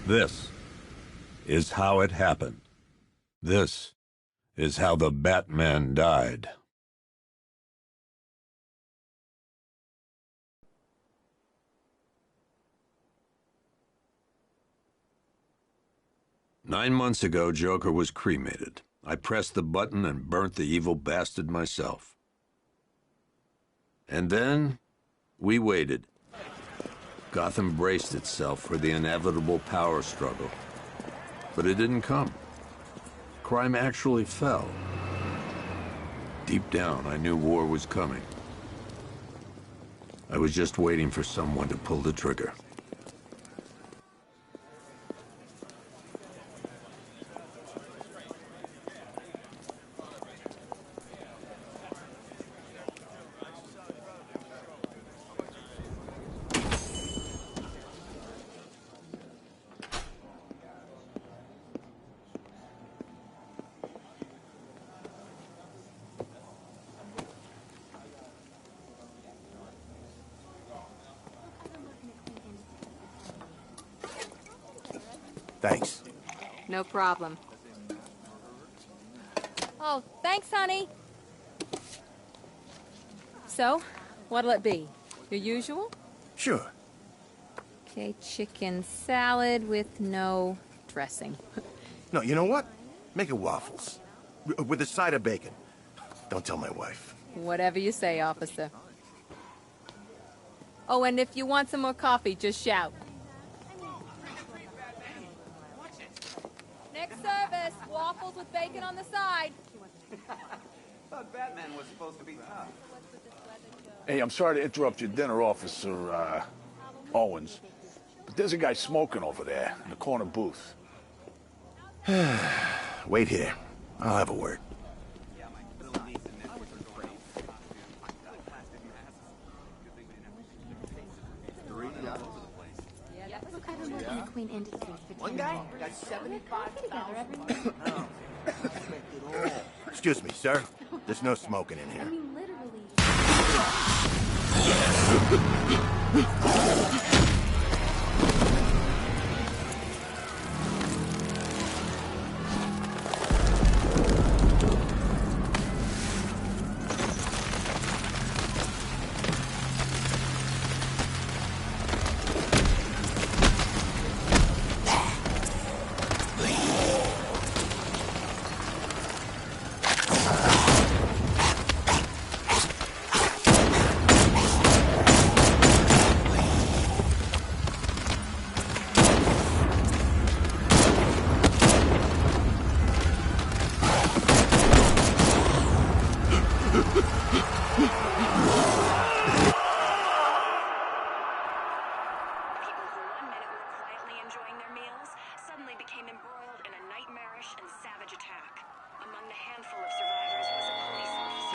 This is how it happened. This is how the Batman died. "9 months ago, Joker was cremated. I pressed the button and burnt the evil bastard myself. And then, we waited. Gotham braced itself for the inevitable power struggle. But it didn't come. Crime actually fell. Deep down, I knew war was coming. I was just waiting for someone to pull the trigger. Thanks. No problem. Oh, thanks, honey. So, what'll it be? Your usual? Sure. Okay, chicken salad with no dressing. No, you know what? Make it waffles. With a side of bacon. Don't tell my wife. Whatever you say, officer. Oh, and if you want some more coffee, just shout. Next service, waffles with bacon on the side. Thought Batman was supposed to be tough. Hey, I'm sorry to interrupt your dinner, Officer, Owens. But there's a guy smoking over there in the corner booth. Wait here. I'll have a word. One guy got 75,000. Excuse me, sir. There's no smoking in here.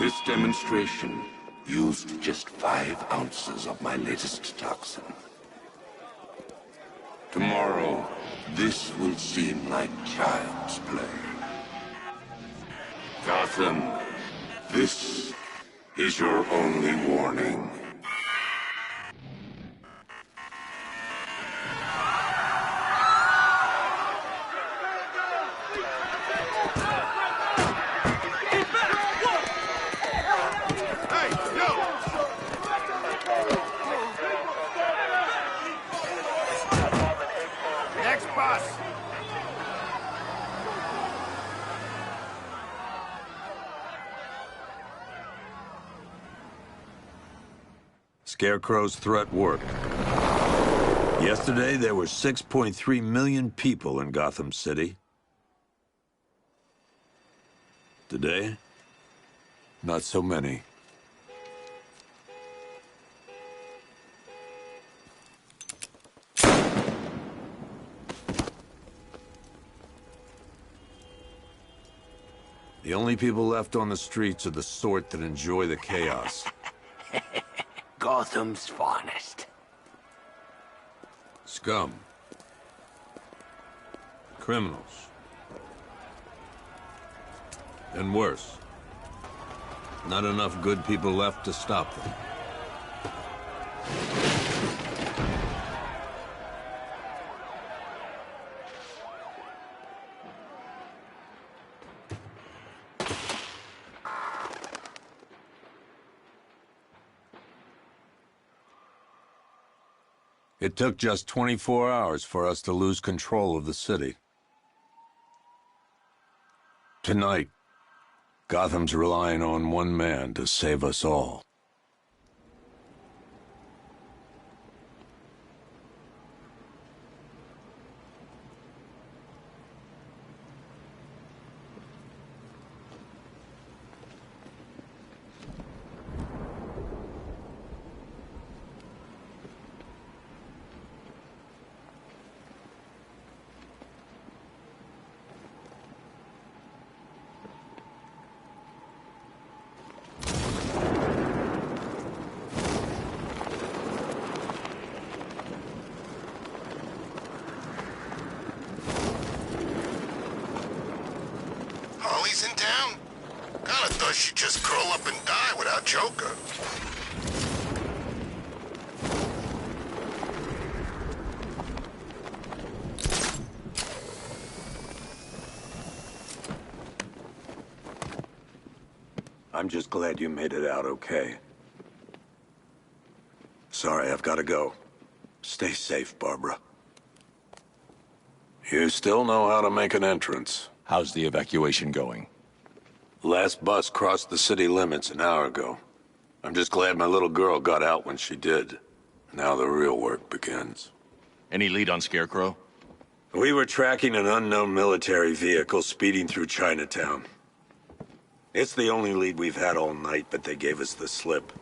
This demonstration used just 5 ounces of my latest toxin. Tomorrow, this will seem like child's play. Gotham, this is your only warning. Scarecrow's threat worked. Yesterday, there were 6.3 million people in Gotham City. Today, not so many. The only people left on the streets are the sort that enjoy the chaos. Gotham's finest. Scum. Criminals. And worse. Not enough good people left to stop them. It took just 24 hours for us to lose control of the city. Tonight, Gotham's relying on one man to save us all. Harley's in town? Kinda thought she'd just curl up and die without Joker. I'm just glad you made it out okay. Sorry, I've got to go. Stay safe, Barbara. You still know how to make an entrance. How's the evacuation going? Last bus crossed the city limits an hour ago. I'm just glad my little girl got out when she did. Now the real work begins. Any lead on Scarecrow? We were tracking an unknown military vehicle speeding through Chinatown. It's the only lead we've had all night, but they gave us the slip.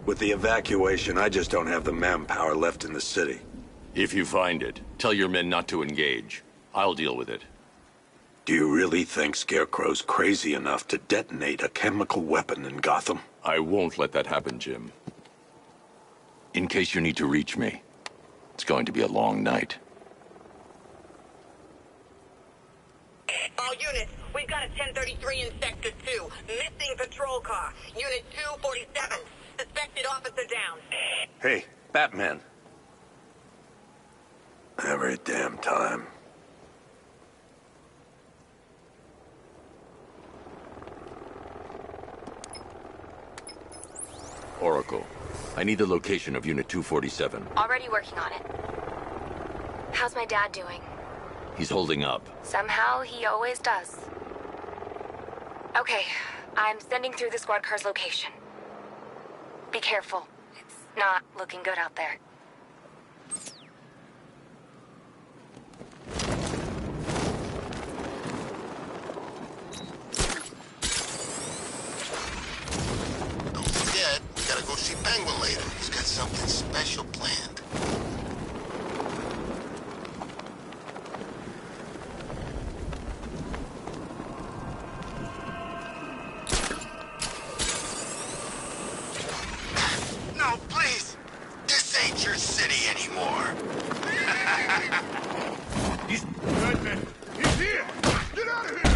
With the evacuation, I just don't have the manpower left in the city. If you find it, tell your men not to engage. I'll deal with it. Do you really think Scarecrow's crazy enough to detonate a chemical weapon in Gotham? I won't let that happen, Jim. In case you need to reach me, it's going to be a long night. All units, we've got a 1033 in Sector 2. Missing patrol car. Unit 247. Suspected officer down. Hey, Batman. Every damn time. Oracle, I need the location of Unit 247. Already working on it. How's my dad doing? He's holding up. Somehow he always does. Okay, I'm sending through the squad car's location. Be careful. It's not looking good out there. Don't forget, we gotta go see Penguin later. He's got something special planned. No, please! This ain't your city anymore. He's Batman. He's here. Get out of here.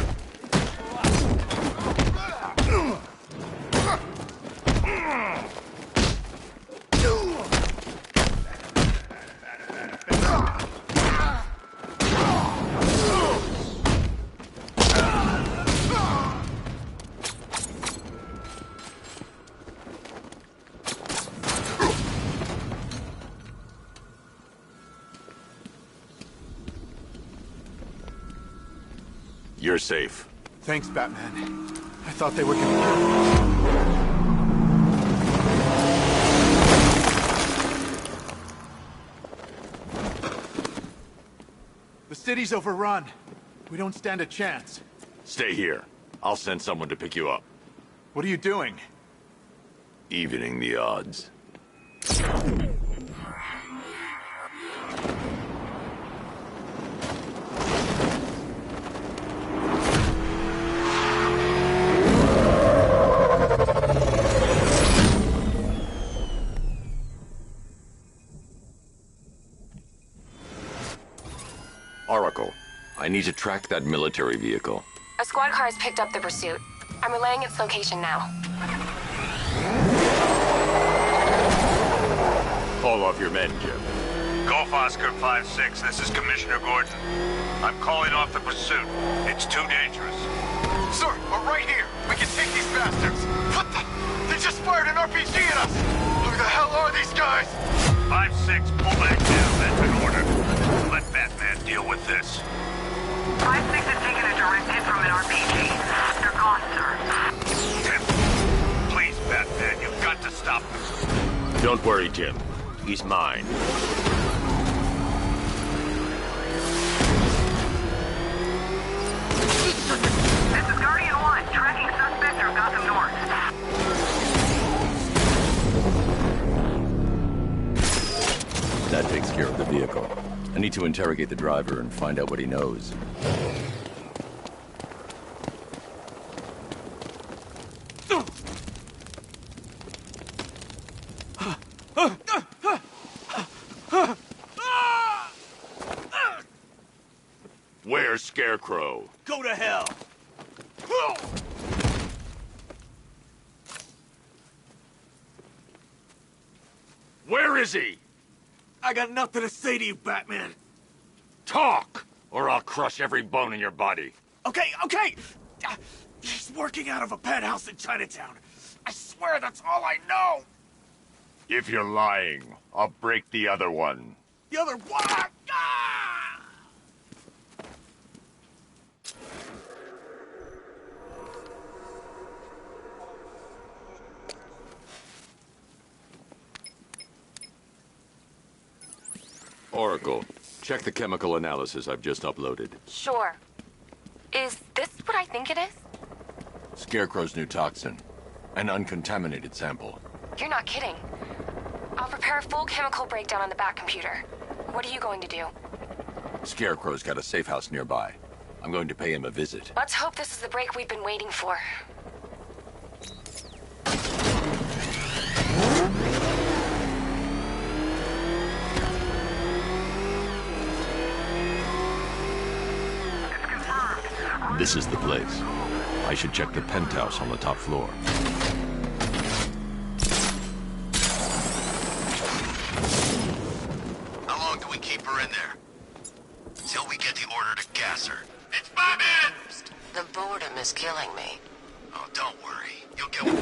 You're safe. Thanks, Batman. I thought they were gonna kill me. The city's overrun. We don't stand a chance. Stay here. I'll send someone to pick you up. What are you doing? Evening the odds. Oracle, I need to track that military vehicle. A squad car has picked up the pursuit. I'm relaying its location now. Call off your men, Jim. Golf Oscar 5-6, this is Commissioner Gordon. I'm calling off the pursuit. It's too dangerous. Sir, we're right here. We can take these bastards. What the? They just fired an RPG at us. Who the hell are these guys? 5-6, pull back down. this? 5-6 has taken a direct hit from an RPG. They're gone, sir. Jim, please, Batman, you've got to stop them. Don't worry, Jim. He's mine. This is Guardian 1, tracking suspect through Gotham North. That takes care of the vehicle. I need to interrogate the driver and find out what he knows. Where's Scarecrow? Go to hell! Where is he? I got nothing to say to you, Batman. Talk, or I'll crush every bone in your body. Okay. He's working out of a penthouse in Chinatown. I swear that's all I know. If you're lying, I'll break the other one. The other one? Ah! Oracle, check the chemical analysis I've just uploaded. Sure. Is this what I think it is? Scarecrow's new toxin. An uncontaminated sample. You're not kidding. I'll prepare a full chemical breakdown on the back computer. What are you going to do? Scarecrow's got a safe house nearby. I'm going to pay him a visit. Let's hope this is the break we've been waiting for. This is the place. I should check the penthouse on the top floor. How long do we keep her in there? Till we get the order to gas her. It's Batman! The boredom is killing me. Oh, don't worry. You'll get one.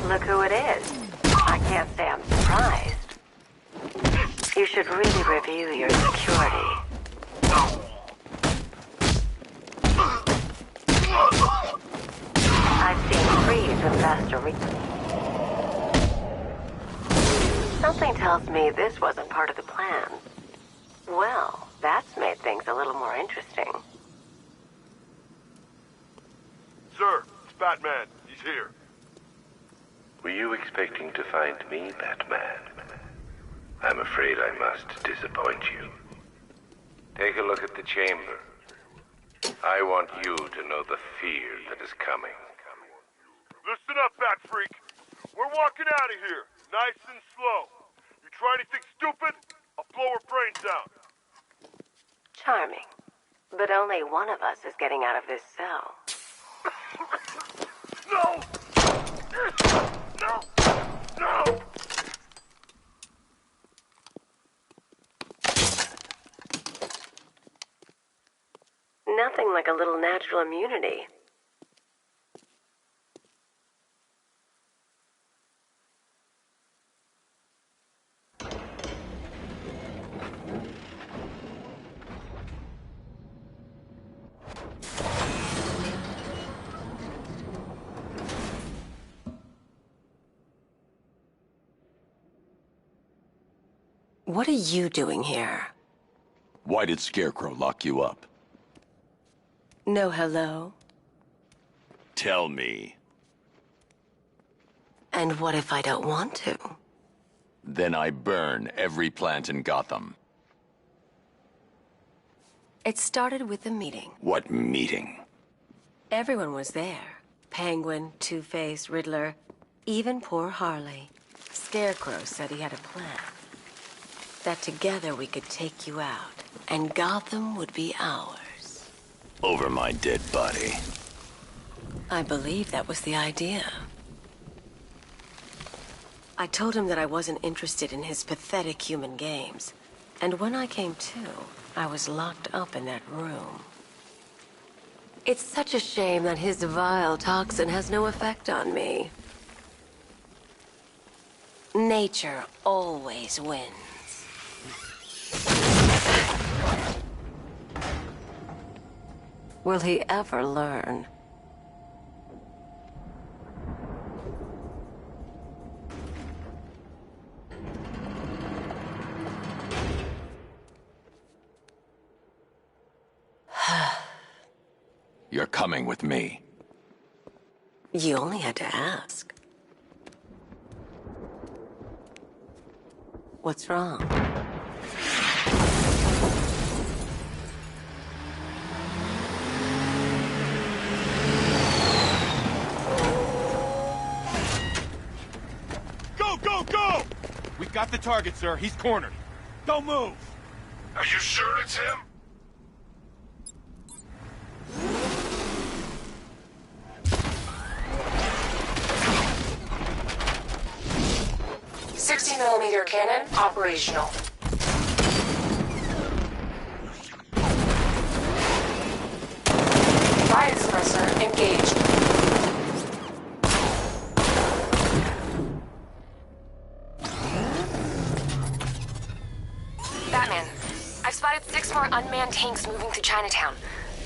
Look who it is. I can't say I'm surprised. You should really review your security. I've seen Freeze with faster Something tells me this wasn't part of the plan. Well, that's made things a little more interesting. Sir, it's Batman. He's here. Were you expecting to find me, Batman? I'm afraid I must disappoint you. Take a look at the chamber. I want you to know the fear that is coming. Listen up, Bat Freak. We're walking out of here, nice and slow. You try anything stupid, I'll blow her brains out. Charming. But only one of us is getting out of this cell. No! No! No! Nothing like a little natural immunity. What are you doing here? Why did Scarecrow lock you up? No hello? Tell me. And what if I don't want to? Then I burn every plant in Gotham. It started with a meeting. What meeting? Everyone was there. Penguin, Two-Face, Riddler, even poor Harley. Scarecrow said he had a plan. That together we could take you out, and Gotham would be ours. Over my dead body. I believe that was the idea. I told him that I wasn't interested in his pathetic human games. And when I came to, I was locked up in that room. It's such a shame that his vile toxin has no effect on me. Nature always wins. Will he ever learn? You're coming with me. You only had to ask. What's wrong? Go, go, go! We've got the target, sir. He's cornered. Don't move! Are you sure it's him? .60mm cannon operational. Riot suppressor engaged. Batman, I've spotted 6 more unmanned tanks moving through Chinatown.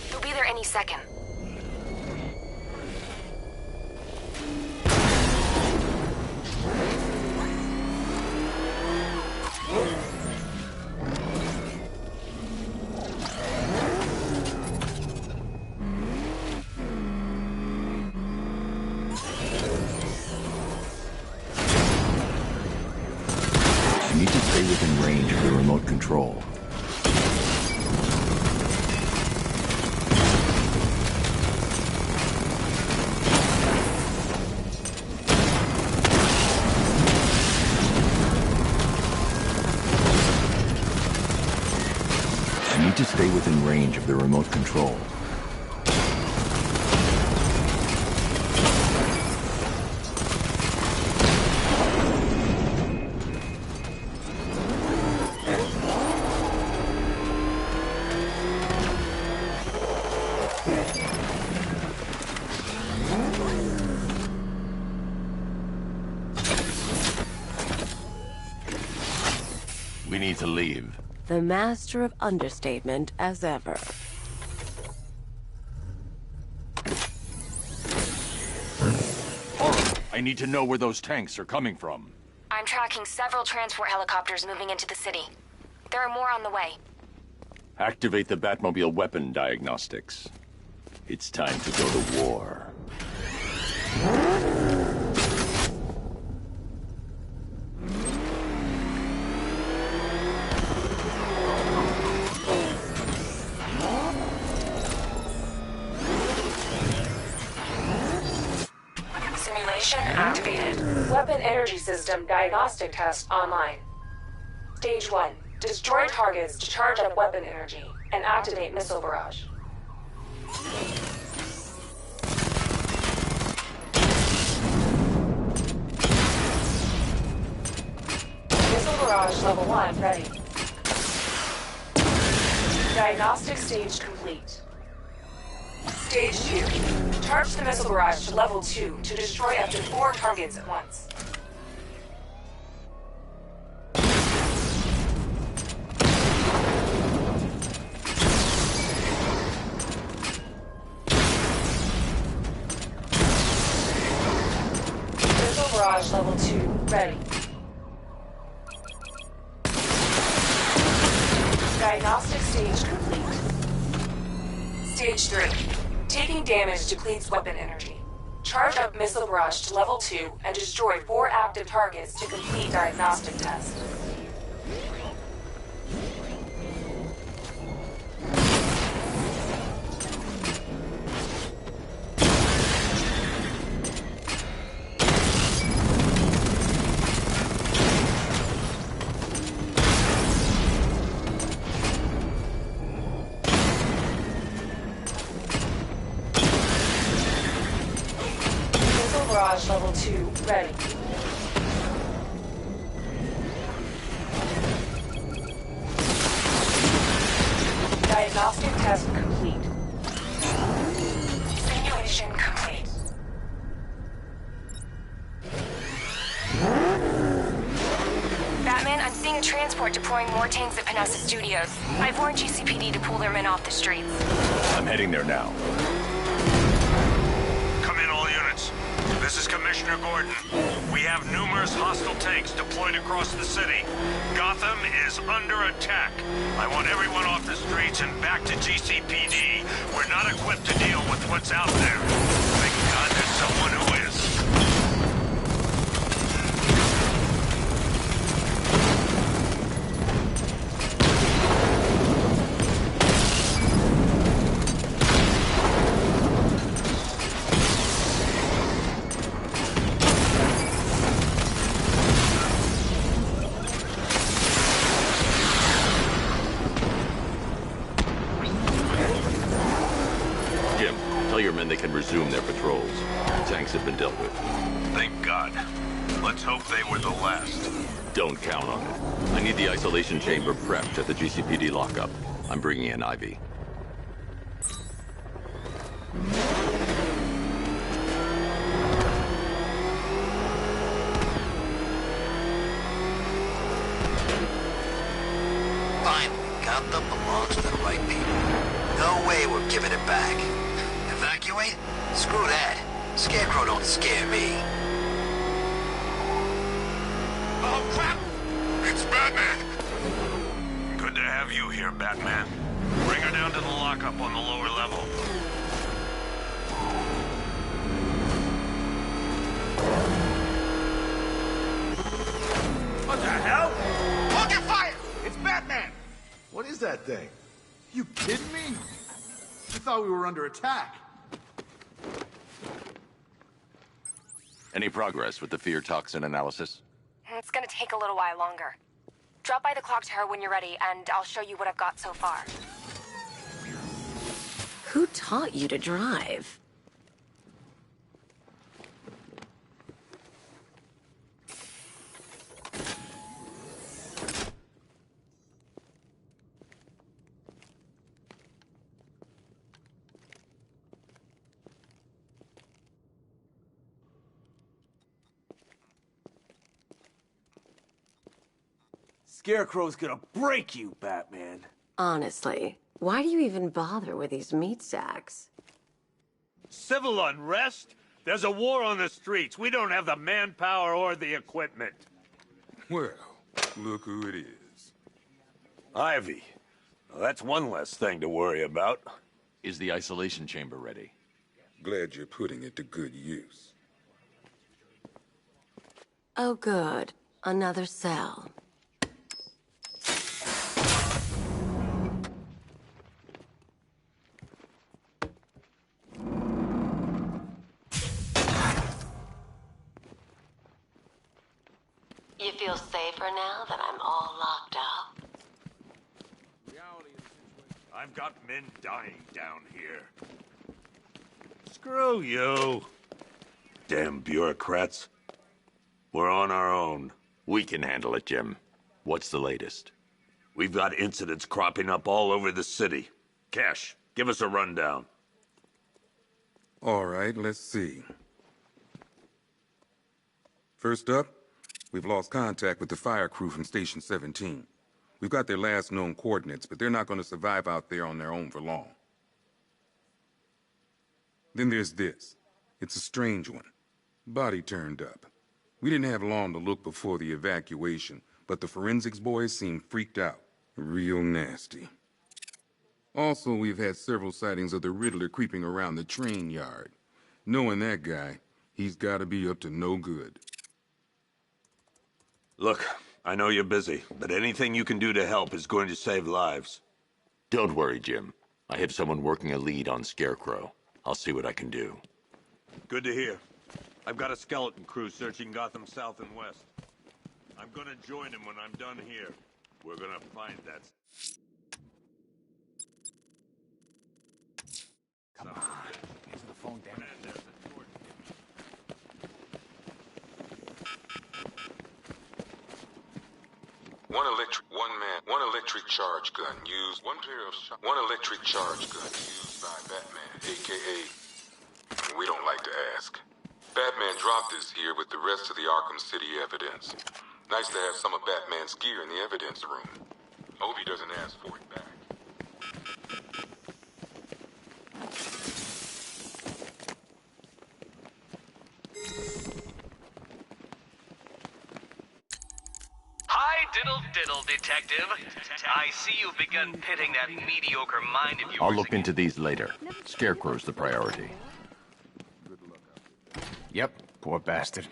They'll be there any second. You need to stay within range of the remote control. You need to stay within range of the remote control. We need to leave. The master of understatement as ever. I need to know where those tanks are coming from. I'm tracking several transport helicopters moving into the city. There are more on the way. Activate the Batmobile weapon diagnostics. It's time to go to war. Simulation activated. Weapon energy system diagnostic test online. Stage 1. Destroy targets to charge up weapon energy and activate missile barrage. Missile barrage level 1 ready. Diagnostic stage complete. Stage 2. Charge the missile barrage to level 2 to destroy up to 4 targets at once. Missile barrage level 2 ready. Diagnostic stage complete. Stage 3. Taking damage depletes weapon energy. Charge up missile barrage to level 2 and destroy 4 active targets to complete diagnostic test. 2 ready. Diagnostic test complete. Simulation complete. Batman, I'm seeing a transport deploying more tanks at Panessa Studios. I've warned GCPD to pull their men off the streets. I'm heading there now. Come in, all units. This is Commissioner Gordon. We have numerous hostile tanks deployed across the city. Gotham is under attack. I want everyone off the streets and back to GCPD. We're not equipped to deal with what's out there. Thank God there's someone who is. They can resume their patrols. Tanks have been dealt with. Thank God. Let's hope they were the last. Don't count on it. I need the isolation chamber prepped at the GCPD lockup. I'm bringing in Ivy. Finally, Gotham belongs to the right people. No way we're giving it back. Evacuate? Screw that. Scarecrow don't scare me. Oh, crap! It's Batman! Good to have you here, Batman. Bring her down to the lockup on the lower level. What the hell? Hold your fire! It's Batman! What is that thing? You kidding me? I thought we were under attack. Any progress with the fear toxin analysis? It's gonna take a little while longer. Drop by the clock tower when you're ready, and I'll show you what I've got so far. Who taught you to drive? Scarecrow's gonna break you, Batman. Honestly, why do you even bother with these meat sacks? Civil unrest? There's a war on the streets. We don't have the manpower or the equipment. Well, look who it is. Ivy. Well, that's one less thing to worry about. Is the isolation chamber ready? Glad you're putting it to good use. Oh, good. Another cell. You feel safer now that I'm all locked up? I've got men dying down here. Screw you. Damn bureaucrats. We're on our own. We can handle it, Jim. What's the latest? We've got incidents cropping up all over the city. Cash, give us a rundown. All right, let's see. First up, we've lost contact with the fire crew from Station 17. We've got their last known coordinates, but they're not going to survive out there on their own for long. Then there's this. It's a strange one. Body turned up. We didn't have long to look before the evacuation, but the forensics boys seem freaked out. Real nasty. Also, we've had several sightings of the Riddler creeping around the train yard. Knowing that guy, he's got to be up to no good. Look, I know you're busy, but anything you can do to help is going to save lives. Don't worry, Jim. I have someone working a lead on Scarecrow. I'll see what I can do. Good to hear. I've got a skeleton crew searching Gotham south and west. I'm gonna join him when I'm done here. We're gonna find that... Come on. Answer the phone, damn it. electric charge gun used by Batman, aka... We don't like to ask. Batman dropped this here with the rest of the Arkham City evidence. Nice to have some of Batman's gear in the evidence room. Hope he doesn't ask for it back. Hi, diddle, detective. I see you've begun pitting that mediocre mind of yours. I'll look into these later. Scarecrow's the priority. Yep, poor bastard.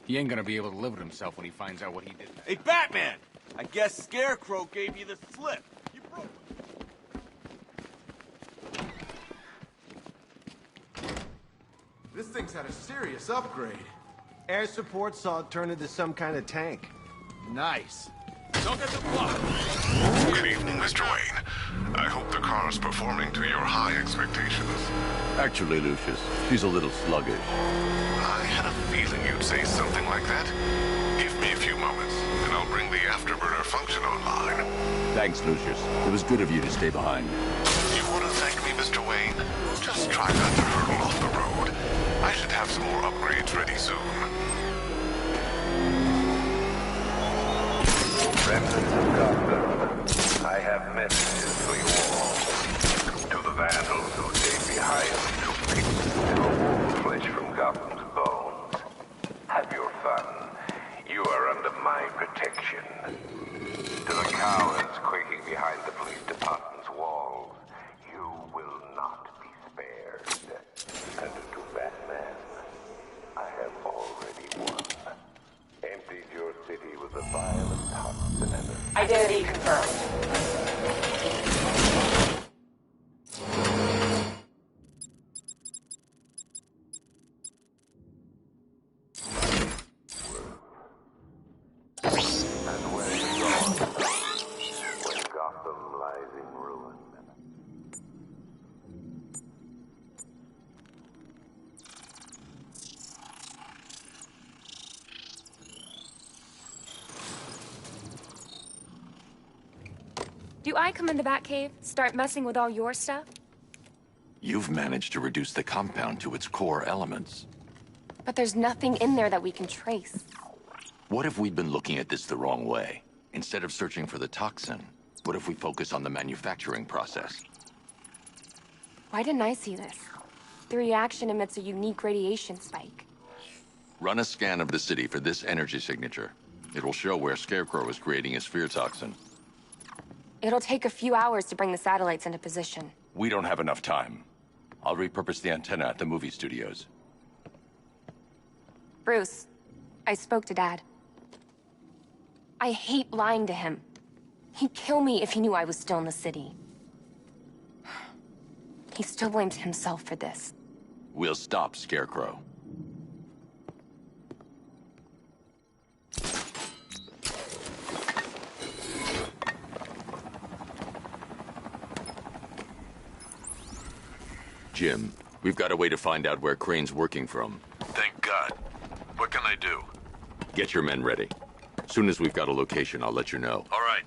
He ain't gonna be able to live with himself when he finds out what he did. Hey, Batman! I guess Scarecrow gave you the slip. You broke This thing's had a serious upgrade. Air support saw it turn into some kind of tank. Nice. Don't get the block. Good evening, Mr. Wayne. I hope the car's performing to your high expectations. Actually, Lucius, she's a little sluggish. I had a feeling you'd say something like that. Give me a few moments, and I'll bring the afterburner function online. Thanks, Lucius. It was good of you to stay behind. You want to thank me, Mr. Wayne? Just try not to hurtle off the road. I should have some more upgrades ready soon. Remnants of Gotham, I have messages for you all. To the vandals who stayed behind to pick the wolf flesh from Gotham's bones. Have your fun. You are under my protection. To the cowards quaking behind the police department's walls, you will not be spared. And to Batman, I have already won. Emptied your city with a violent toxin and a... Identity confirmed. And where you gone? When Gotham lies in ruin. Do I come in the Batcave, start messing with all your stuff? You've managed to reduce the compound to its core elements. But there's nothing in there that we can trace. What if we'd been looking at this the wrong way? Instead of searching for the toxin, what if we focus on the manufacturing process? Why didn't I see this? The reaction emits a unique radiation spike. Run a scan of the city for this energy signature. It will show where Scarecrow is creating his fear toxin. It'll take a few hours to bring the satellites into position. We don't have enough time. I'll repurpose the antenna at the movie studios. Bruce, I spoke to Dad. I hate lying to him. He'd kill me if he knew I was still in the city. He still blames himself for this. We'll stop Scarecrow. Jim, we've got a way to find out where Crane's working from. Thank God. What can I do? Get your men ready. Soon as we've got a location, I'll let you know. All right.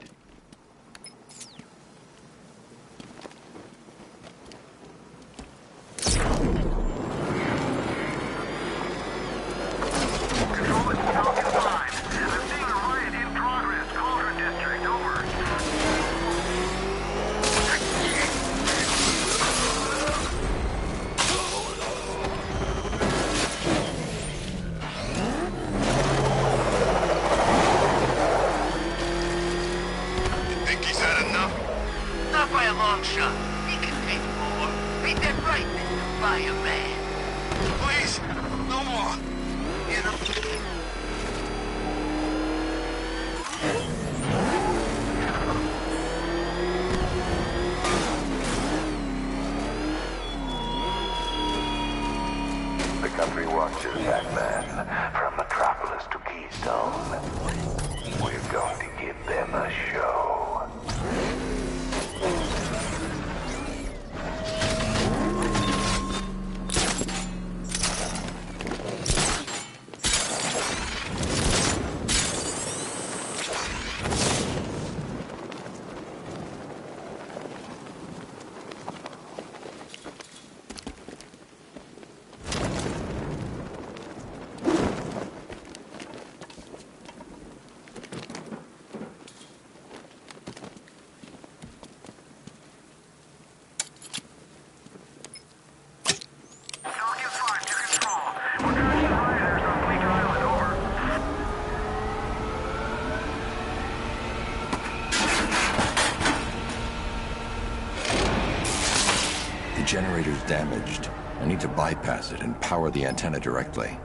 The generator's damaged. I need to bypass it and power the antenna directly.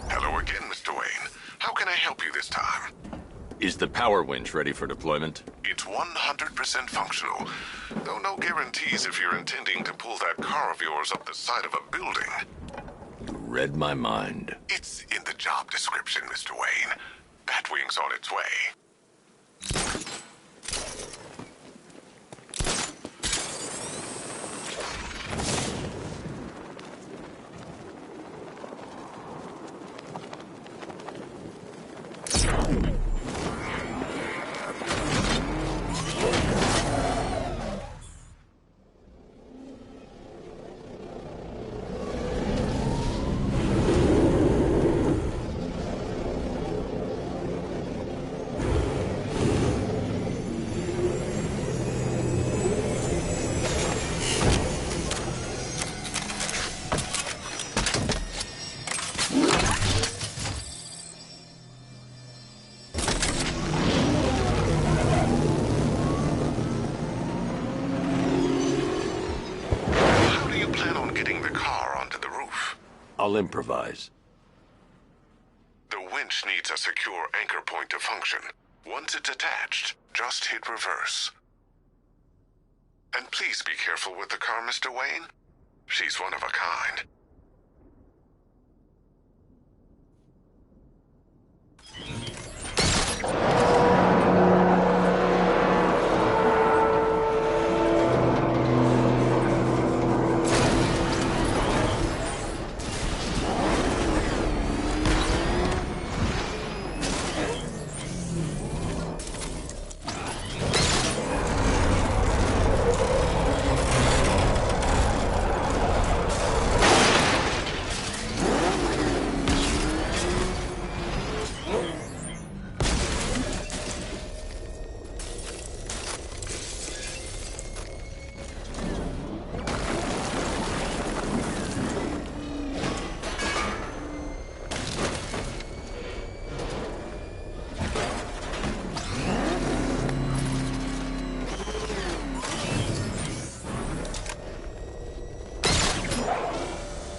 Hello again, Mr. Wayne. How can I help you this time? Is the power winch ready for deployment? It's 100% functional, though no guarantees if you're intending to pull that car of yours up the side of a building. You read my mind. It's in the job description, Mr. Wayne. Batwing's on its way. I'll improvise. The winch needs a secure anchor point to function. Once it's attached, just hit reverse. And please be careful with the car, Mr. Wayne. She's one of a kind.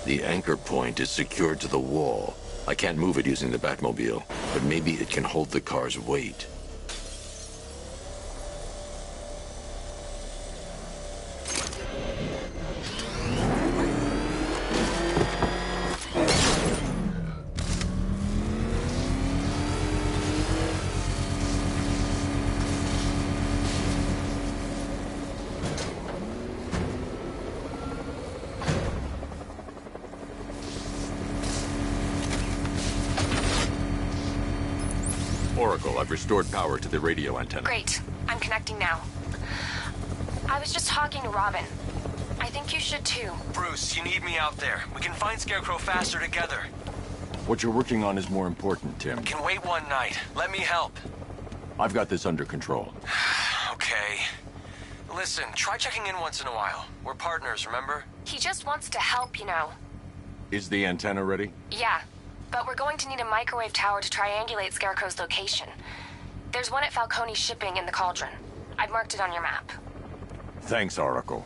The anchor point is secured to the wall. I can't move it using the Batmobile, but maybe it can hold the car's weight. Oracle, I've restored power to the radio antenna. Great. I'm connecting now. I was just talking to Robin. I think you should too. Bruce, you need me out there. We can find Scarecrow faster together. What you're working on is more important, Tim. Can wait one night. Let me help. I've got this under control. Okay. Listen, try checking in once in a while. We're partners, remember? He just wants to help, you know. Is the antenna ready? Yeah. But we're going to need a microwave tower to triangulate Scarecrow's location. There's one at Falcone's shipping in the Cauldron. I've marked it on your map. Thanks, Oracle.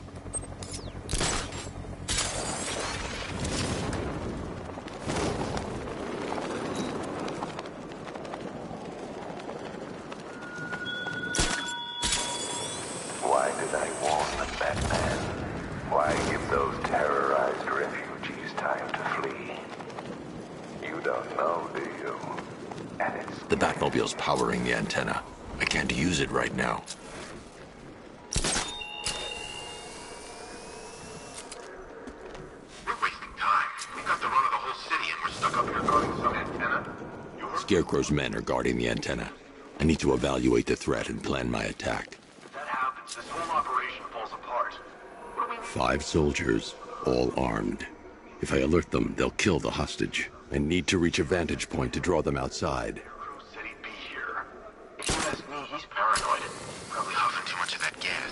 Why did I warn them, Batman? Why give those terrorized refugees time to flee? You don't know, do you? And it's... The Batmobile's powering the antenna. I can't use it right now. We're wasting time. We've got the run of the whole city and we're stuck up here guarding some antenna. Scarecrow's men are guarding the antenna. I need to evaluate the threat and plan my attack. If that happens, this whole operation falls apart. 5 soldiers, all armed. If I alert them, they'll kill the hostage. I need to reach a vantage point to draw them outside. Said he'd be here. If you ask me, he's paranoid. Probably huffing too much of that gas.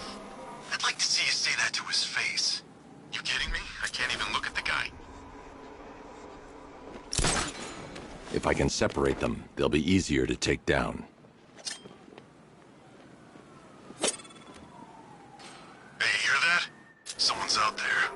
I'd like to see you say that to his face. You kidding me? I can't even look at the guy. If I can separate them, they'll be easier to take down. Hey, hear that? Someone's out there.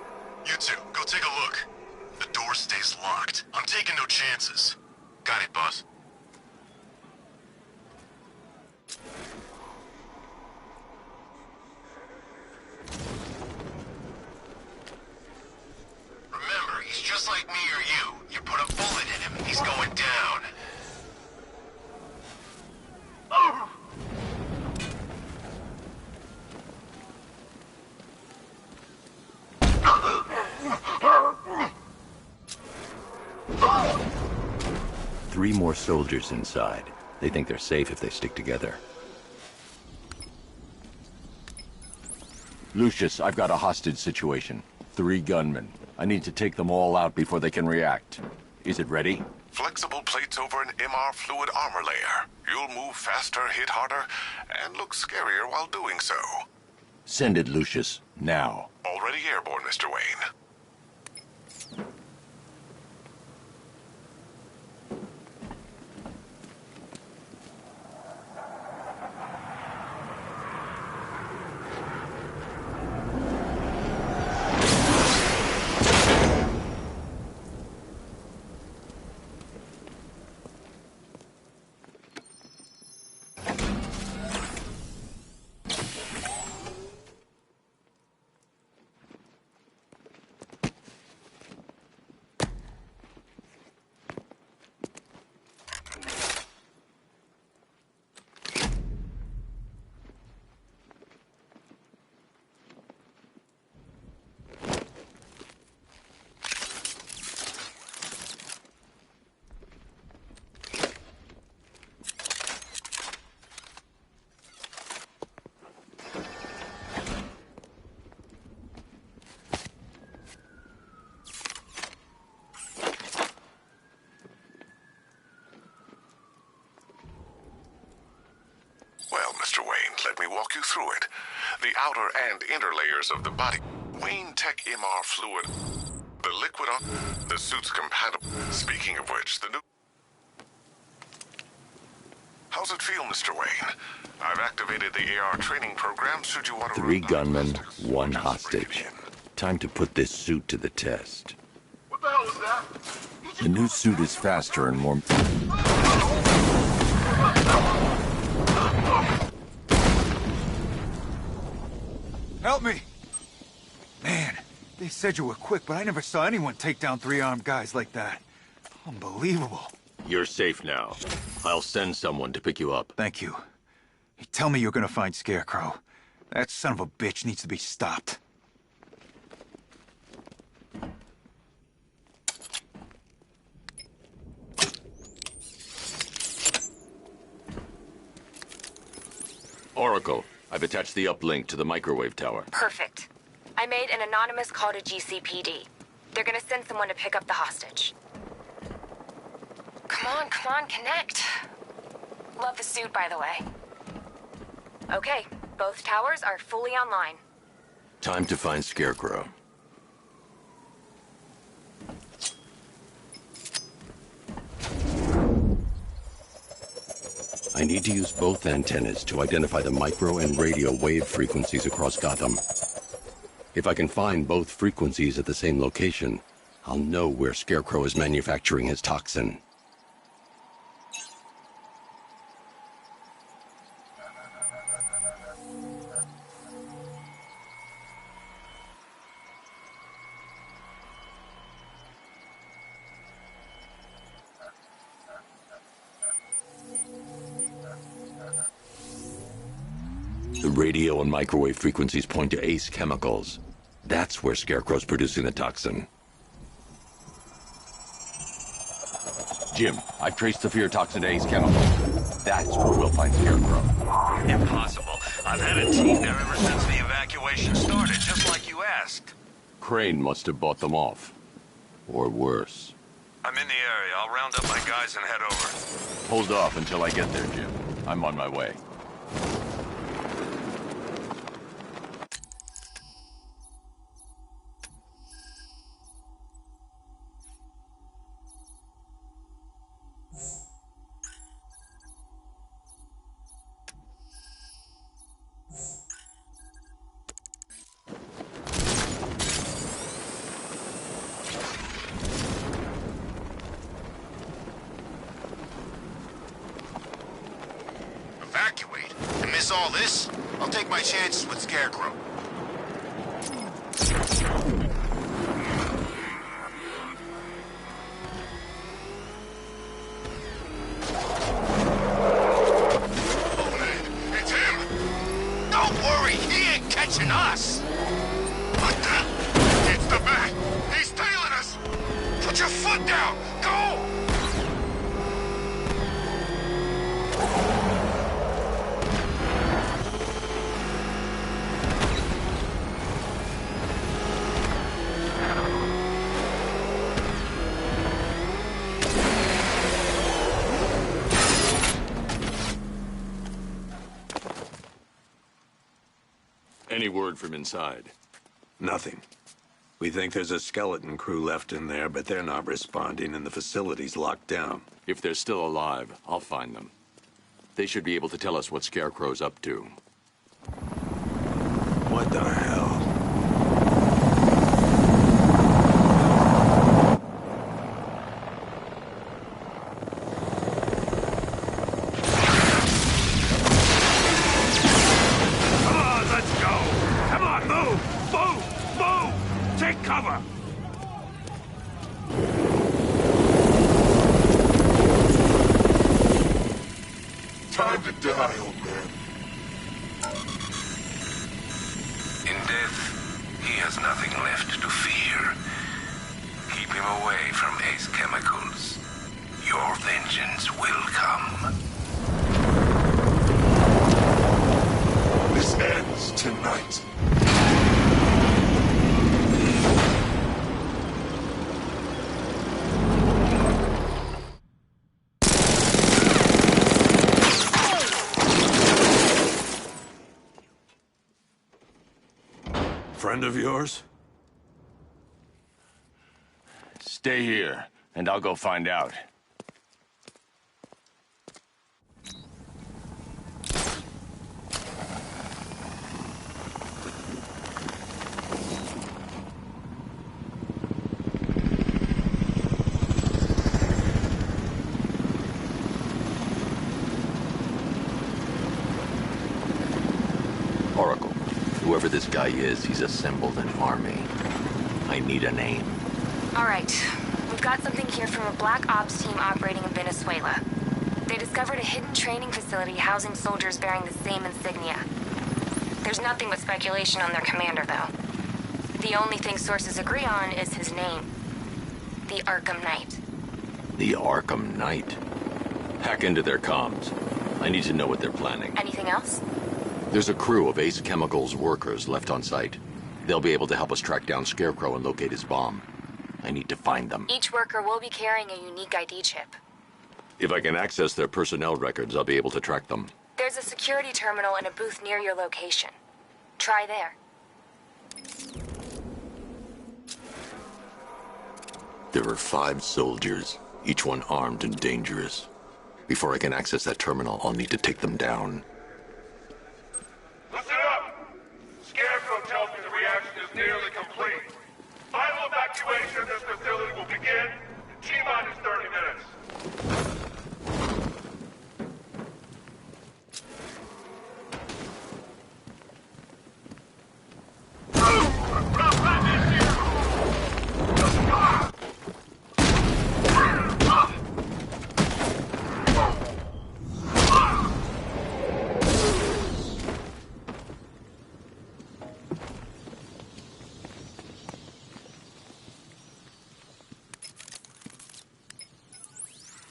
3 more soldiers inside. They think they're safe if they stick together. Lucius, I've got a hostage situation. 3 gunmen. I need to take them all out before they can react. Is it ready? Flexible plates over an MR fluid armor layer. You'll move faster, hit harder, and look scarier while doing so. Send it, Lucius. Now. Already airborne, Mr. Wayne. Let me walk you through it. The outer and inner layers of the body. Wayne Tech MR fluid. The liquid on the suit's compatible. Speaking of which, the new... How's it feel, Mr. Wayne? I've activated the AR training program should you want to... 3 gunmen, 1 hostage. Time to put this suit to the test. What the hell was that? The new suit is faster and more... Help me! Man, they said you were quick, but I never saw anyone take down 3 armed guys like that. Unbelievable. You're safe now. I'll send someone to pick you up. Thank you. You tell me you're gonna find Scarecrow. That son of a bitch needs to be stopped. Oracle, I've attached the uplink to the microwave tower. Perfect. I made an anonymous call to GCPD. They're gonna send someone to pick up the hostage. Come on, connect. Love the suit, by the way. Okay, both towers are fully online. Time to find Scarecrow. I need to use both antennas to identify the micro and radio wave frequencies across Gotham. If I can find both frequencies at the same location, I'll know where Scarecrow is manufacturing his toxin. The radio and microwave frequencies point to Ace Chemicals. That's where Scarecrow's producing the toxin. Jim, I've traced the fear toxin to Ace Chemicals. That's where we'll find Scarecrow. Impossible. I've had a team there ever since the evacuation started, just like you asked. Crane must have bought them off. Or worse. I'm in the area. I'll round up my guys and head over. Hold off until I get there, Jim. I'm on my way. Evacuate? And miss all this? I'll take my chances with Scarecrow. It's him! Don't worry, he ain't catching us! What the? It's the back! He's tailing us! Put your foot down! Go! Any word from inside? Nothing. We think there's a skeleton crew left in there, but they're not responding and the facility's locked down. If they're still alive, I'll find them. They should be able to tell us what Scarecrow's up to. What the hell? Cover! Time to die, old man. In death, he has nothing left to fear. Keep him away from Ace Chemicals. Your vengeance will come. This ends tonight. Friend of yours? Stay here, and I'll go find out. Oracle, whoever this guy is, he's assembled an army. I need a name. All right. We've got something here from a Black Ops team operating in Venezuela. They discovered a hidden training facility housing soldiers bearing the same insignia. There's nothing but speculation on their commander, though. The only thing sources agree on is his name. The Arkham Knight. The Arkham Knight? Hack into their comms. I need to know what they're planning. Anything else? There's a crew of Ace Chemicals workers left on site. They'll be able to help us track down Scarecrow and locate his bomb. I need to find them. Each worker will be carrying a unique ID chip. If I can access their personnel records, I'll be able to track them. There's a security terminal in a booth near your location. Try there. There are 5 soldiers, each one armed and dangerous. Before I can access that terminal, I'll need to take them down. Listen up! Scarecrow tells me the reaction is nearly complete. Final evacuation of this facility will begin in T-minus 30 minutes.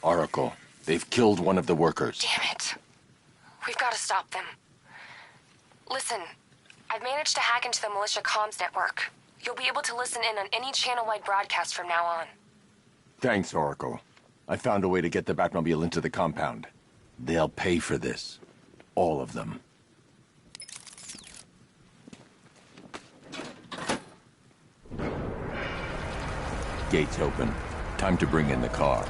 Oracle, they've killed one of the workers. Damn it. We've got to stop them. Listen, I've managed to hack into the militia comms network. You'll be able to listen in on any channel-wide broadcast from now on. Thanks, Oracle. I found a way to get the Batmobile into the compound. They'll pay for this. All of them. Gates open. Time to bring in the car.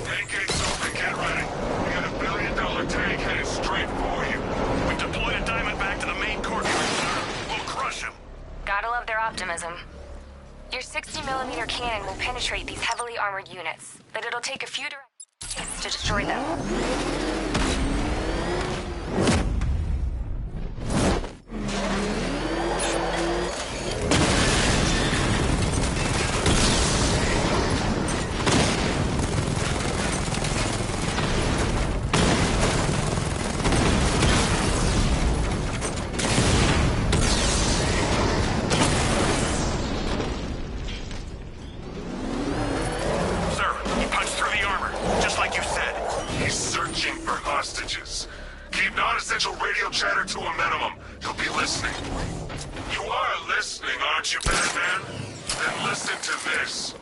Tank gates open, get ready. We got $1 billion tank headed straight for you. We deployed a Diamondback to the main courtyard, sir. We'll crush him. Gotta love their optimism. Your 60mm cannon will penetrate these heavily armored units, but it'll take a few direct hits to destroy them. Keep non-essential radio chatter to a minimum. He'll be listening. You are listening, aren't you, Batman? Then listen to this.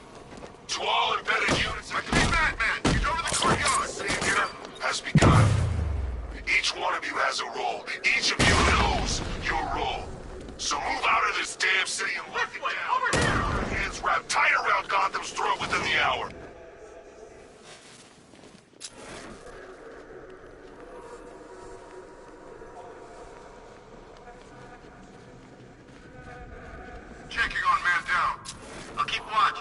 To all embedded units, I can be Batman. You go to the courtyard. Savior has begun. has a role. Each of you knows your role. So move out of this damn city and lock it down. Over here! Hands wrapped tight around Gotham's throat within the hour. Checking on man down. I'll keep watch.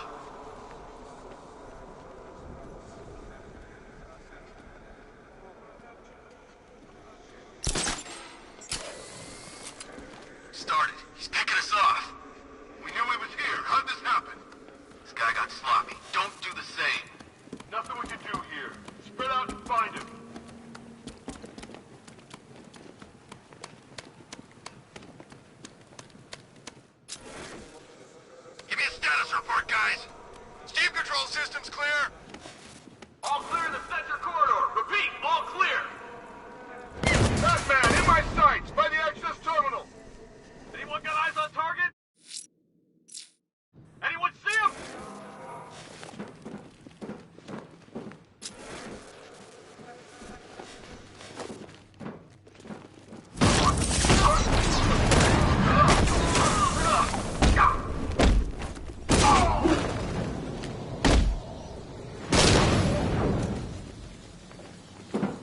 Started. He's picking us off. We knew he was here. How'd this happen? This guy got sloppy. Don't do the same. Nothing we can do here. Spread out and find him. Give me a status report, guys. Steam control systems clear. All clear in the center corridor. Repeat, all clear. Batman, in my sights, by the access terminal. Anyone got eyes on target? Anyone see him?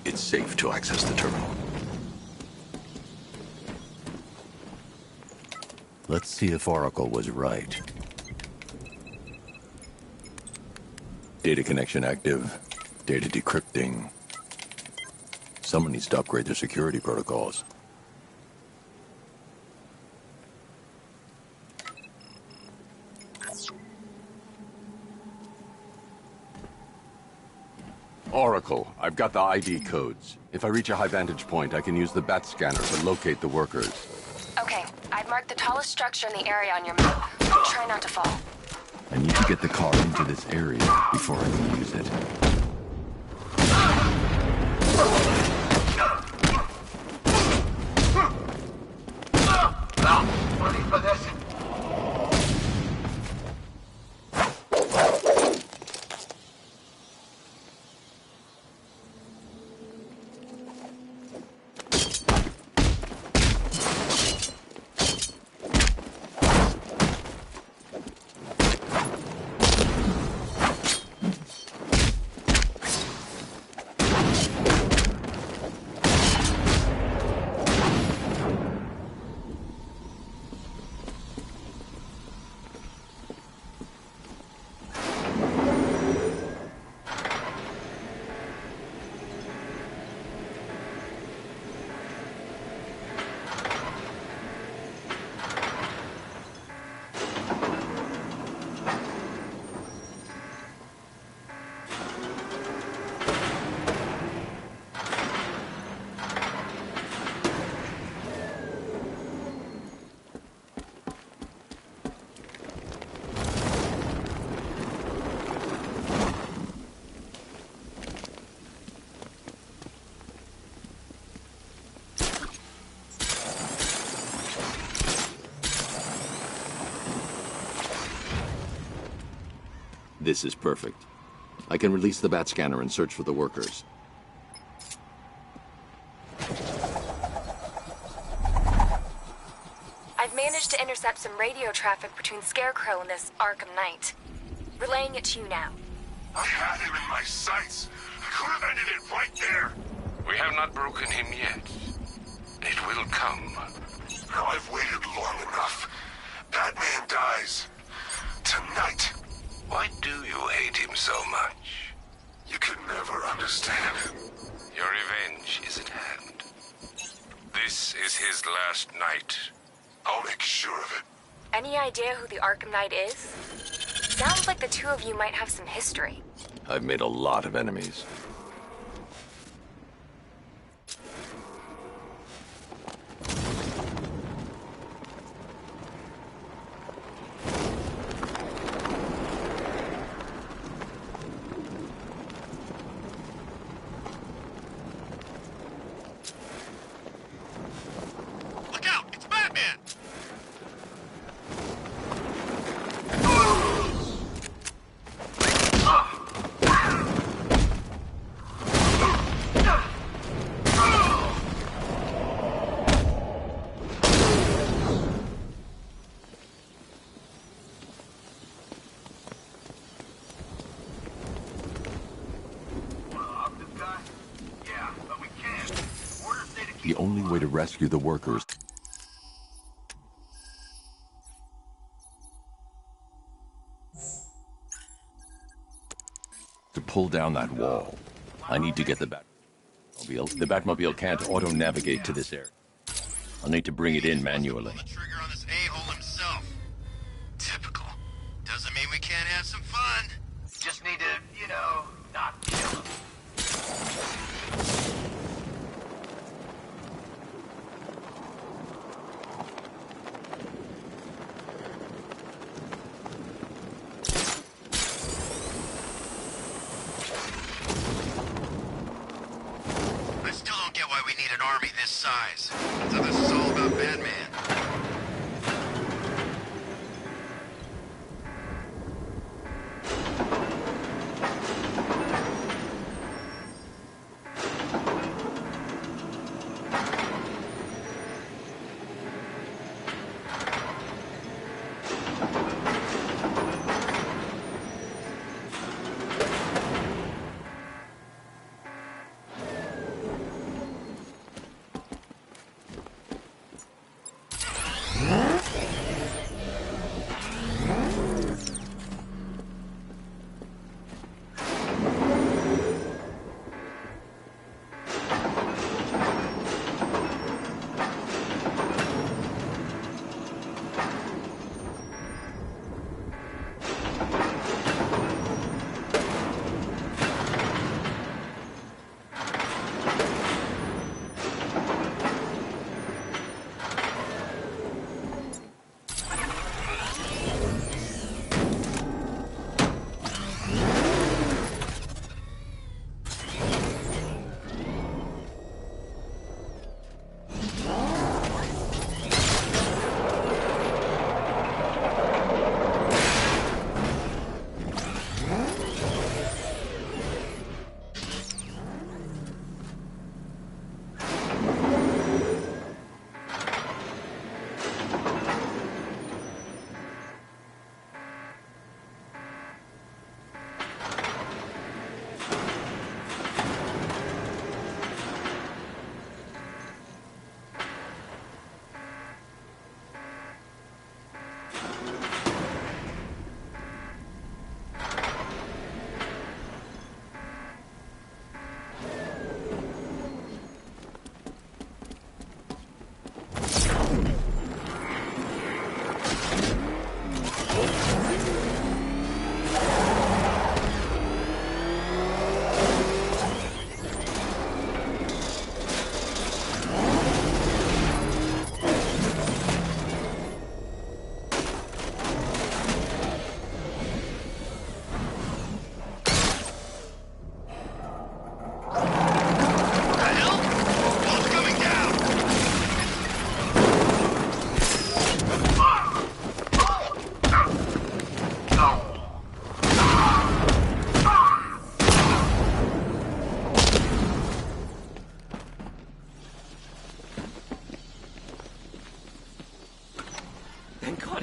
It's safe to access the terminal. Let's see if Oracle was right. Data connection active. Data decrypting. Someone needs to upgrade their security protocols. Oracle, I've got the ID codes. If I reach a high vantage point, I can use the bat scanner to locate the workers. Okay, I've marked the tallest structure in the area on your map. Try not to fall. I need to get the car into this area before I can use it. Ready for this? This is perfect. I can release the bat scanner and search for the workers. I've managed to intercept some radio traffic between Scarecrow and this Arkham Knight. Relaying it to you now. I had him in my sights. I could have ended it right there. We have not broken him yet. It will come. Now I've waited long enough. Batman dies. Tonight. Why do you hate him so much? You can never understand him. Your revenge is at hand. This is his last night. I'll make sure of it. Any idea who the Arkham Knight is? Sounds like the two of you might have some history. I've made a lot of enemies. The only way to rescue the workers to pull down that wall. I need to get the Batmobile. The Batmobile can't auto-navigate to this area. I'll need to bring it in manually. Pull the trigger on this a-hole himself. Typical. Doesn't mean we can't have some fun. Just need to, you know, not kill him. I still don't get why we need an army this size. So this is all about Batman.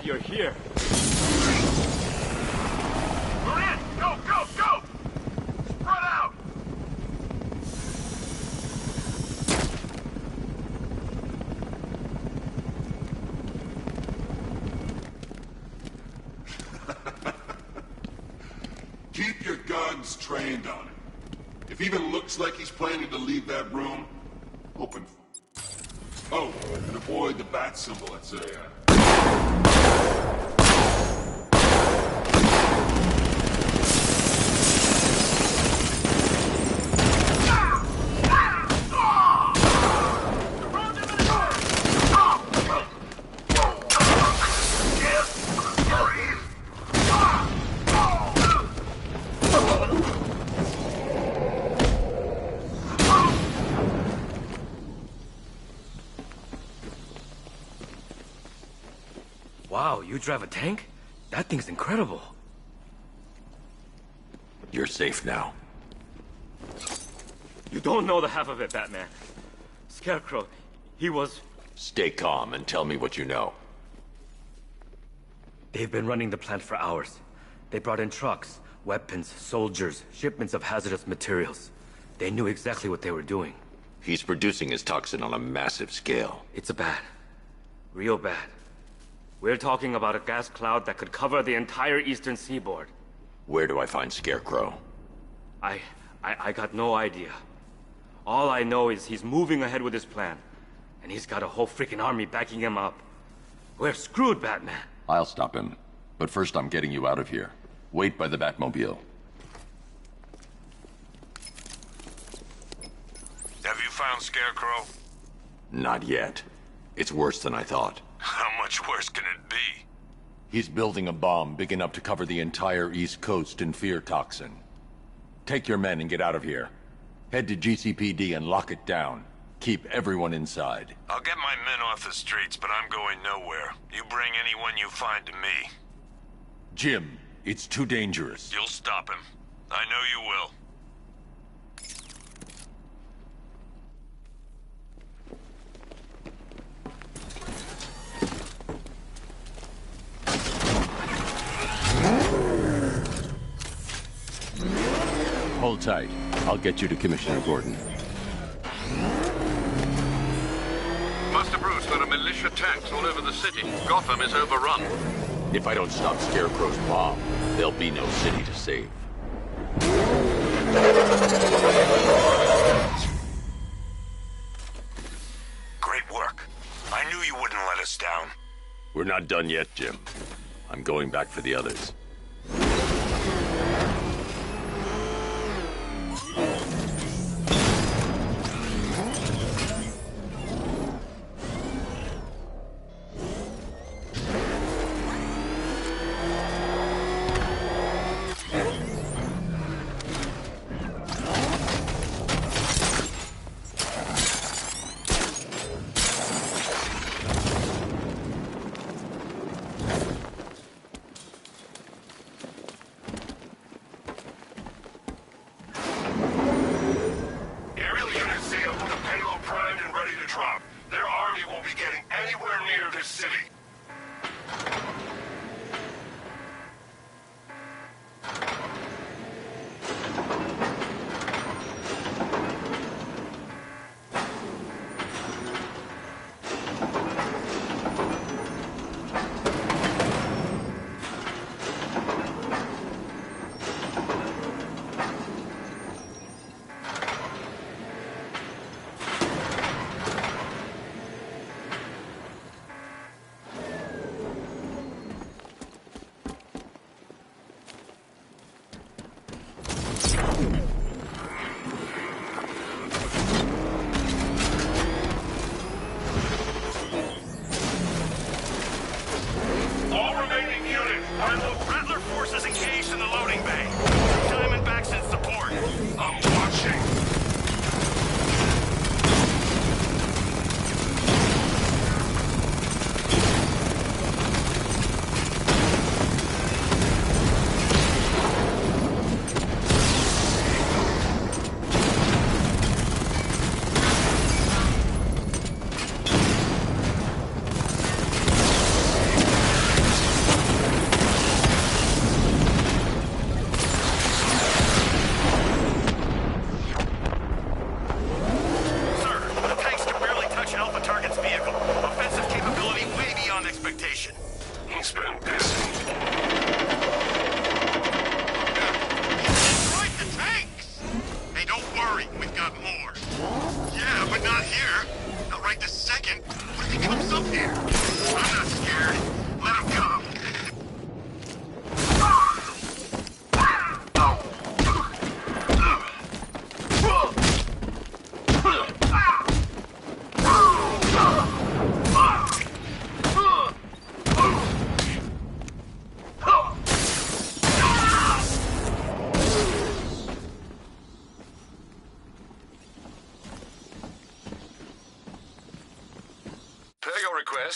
You're here. We're in! Go, go, go! Spread out! Keep your guns trained on him. If he even looks like he's planning to leave that room, open. Oh, and avoid the bat symbol, that's Wow, you drive a tank? That thing's incredible. You're safe now. You don't know the half of it, Batman. Scarecrow, he was... Stay calm and tell me what you know. They've been running the plant for hours. They brought in trucks, weapons, soldiers, shipments of hazardous materials. They knew exactly what they were doing. He's producing his toxin on a massive scale. It's bad. Real bad. We're talking about a gas cloud that could cover the entire eastern seaboard. Where do I find Scarecrow? I got no idea. All I know is he's moving ahead with his plan. And he's got a whole freaking army backing him up. We're screwed, Batman. I'll stop him. But first I'm getting you out of here. Wait by the Batmobile. Have you found Scarecrow? Not yet. It's worse than I thought. How much worse can it be? He's building a bomb big enough to cover the entire East Coast in fear toxin. Take your men and get out of here. Head to GCPD and lock it down. Keep everyone inside. I'll get my men off the streets, but I'm going nowhere. You bring anyone you find to me. Jim, it's too dangerous. You'll stop him. I know you will. Hold tight. I'll get you to Commissioner Gordon. Master Bruce, there are militia tanks all over the city. Gotham is overrun. If I don't stop Scarecrow's bomb, there'll be no city to save. Great work. I knew you wouldn't let us down. We're not done yet, Jim. I'm going back for the others.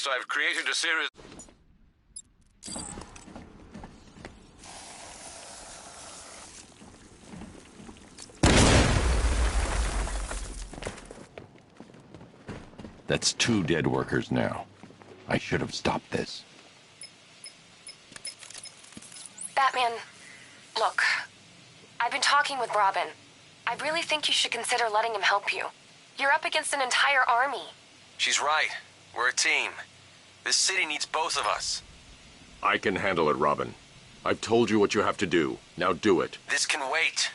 I've created a series... That's 2 dead workers now. I should have stopped this. Batman, look. I've been talking with Robin. I really think you should consider letting him help you. You're up against an entire army. She's right. We're a team. This city needs both of us. I can handle it, Robin. I've told you what you have to do. Now do it. This can wait.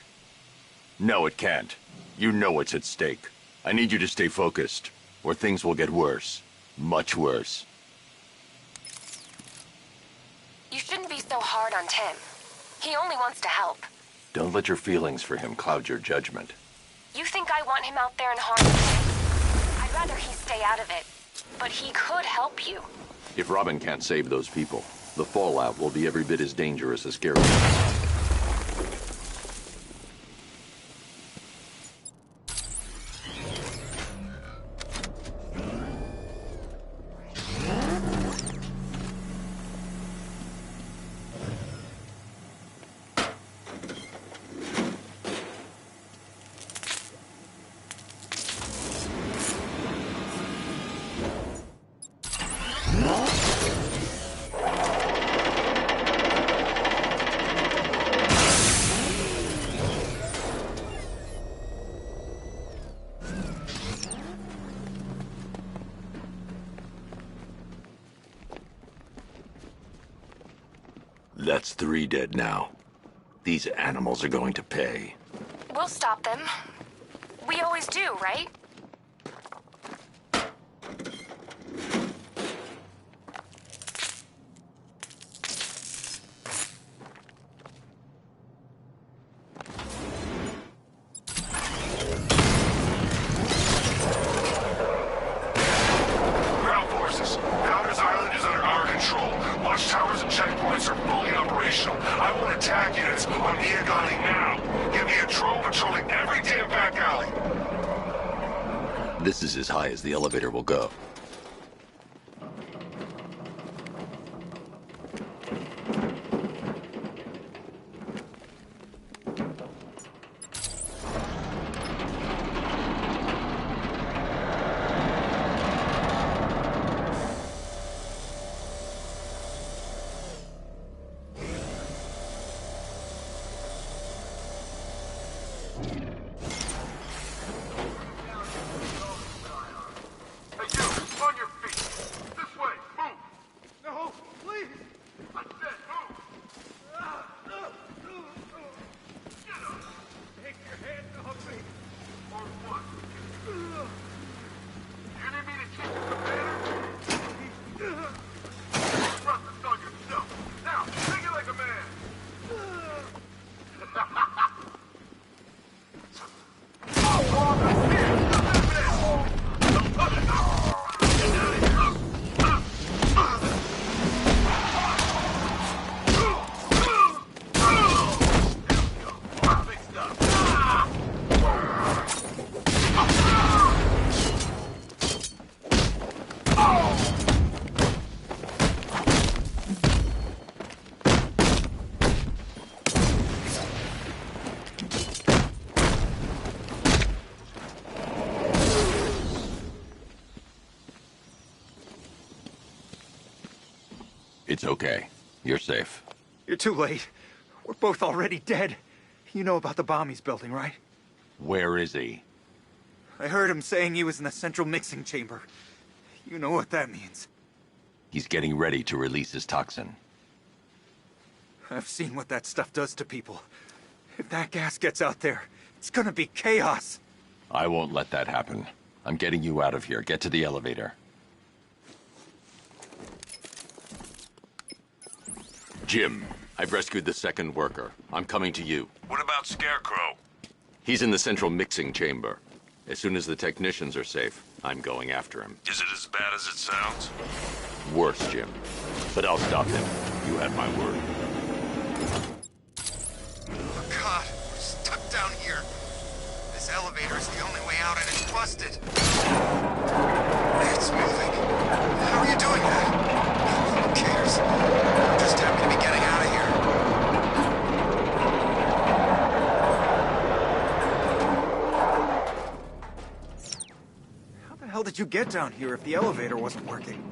No, it can't. You know what's at stake. I need you to stay focused, or things will get worse. Much worse. You shouldn't be so hard on Tim. He only wants to help. Don't let your feelings for him cloud your judgment. You think I want him out there in harm's way? I'd rather he stay out of it. But he could help you. If Robin can't save those people, the fallout will be every bit as dangerous as Scarecrow. That's 3 dead now. These animals are going to pay. We'll stop them. We always do, right? This is as high as the elevator will go. It's okay. You're safe. You're too late. We're both already dead. You know about the bomb he's building, right? Where is he? I heard him saying he was in the central mixing chamber. You know what that means. He's getting ready to release his toxin. I've seen what that stuff does to people. If that gas gets out there, it's gonna be chaos. I won't let that happen. I'm getting you out of here. Get to the elevator. Jim, I've rescued the second worker. I'm coming to you. What about Scarecrow? He's in the central mixing chamber. As soon as the technicians are safe, I'm going after him. Is it as bad as it sounds? Worse, Jim. But I'll stop him. You have my word. Oh, God, we're stuck down here. This elevator is the only way out and it's busted. It's moving. How are you doing that? Who cares? I'm just happy to be getting out of here. How the hell did you get down here if the elevator wasn't working?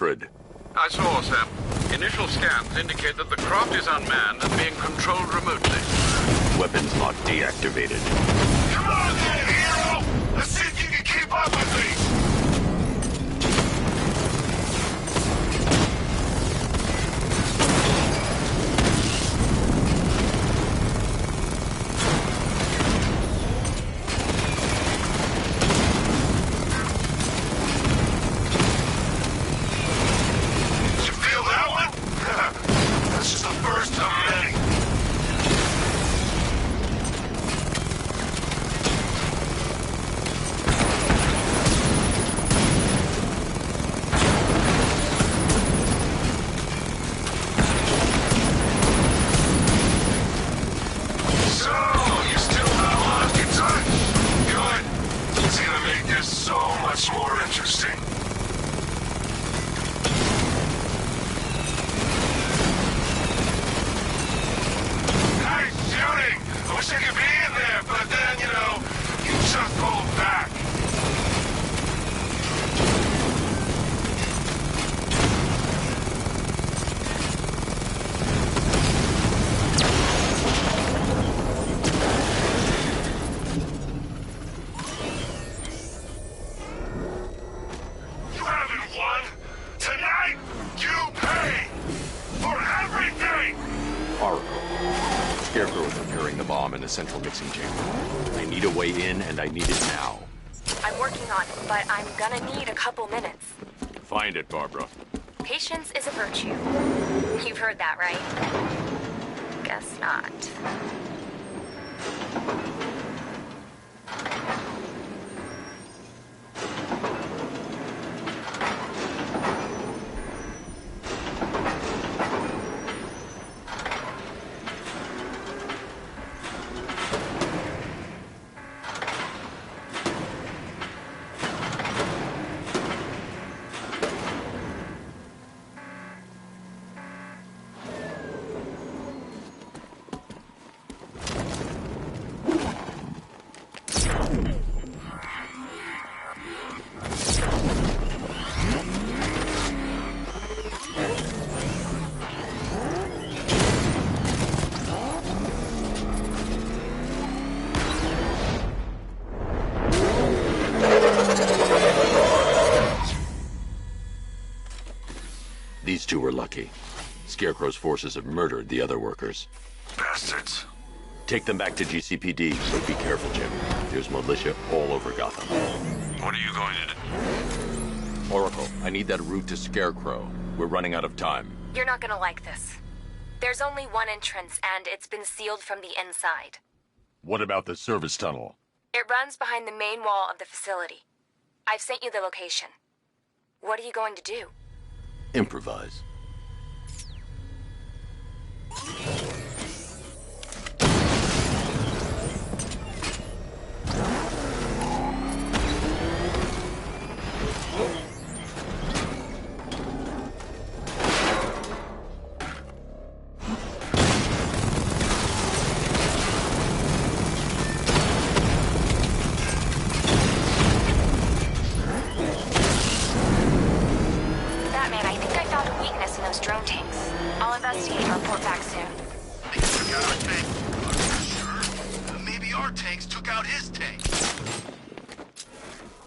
Alfred. I saw, Sam. Initial scans indicate that the craft is unmanned and being controlled remotely. Weapons lock deactivated. Come on then, hero! Let's see if you can keep up with me! Central mixing chamber. I need a way in, and I need it now. I'm working on it, but I'm gonna need a couple minutes. Find it, Barbara. Patience is a virtue. You've heard that, right? Guess not. These two were lucky. Scarecrow's forces have murdered the other workers. Bastards. Take them back to GCPD, but be careful, Jim. There's militia all over Gotham. What are you going to do? Oracle, I need that route to Scarecrow. We're running out of time. You're not gonna like this. There's only one entrance, and it's been sealed from the inside. What about the service tunnel? It runs behind the main wall of the facility. I've sent you the location. What are you going to do? Improvise. Batman, I think I found a weakness in those drone tanks. I'll investigate and report back soon. They took out our tank. Sure. Maybe our tanks took out his tank.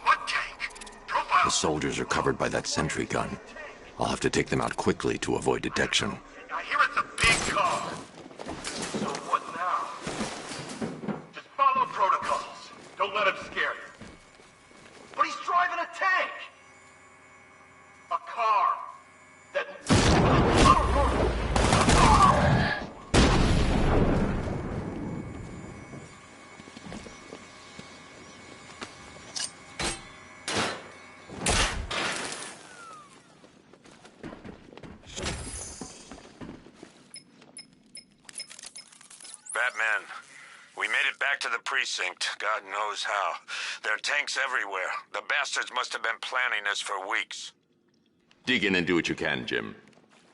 What tank? Profile. The soldiers are covered by that sentry gun. I'll have to take them out quickly to avoid detection. I hear it's a big car. So what now? Just follow protocols. Don't let him scare you. But he's driving a tank. A car. That... Batman, we made it back to the precinct, God knows how. There are tanks everywhere. The bastards must have been planning this for weeks. Dig in and do what you can, Jim.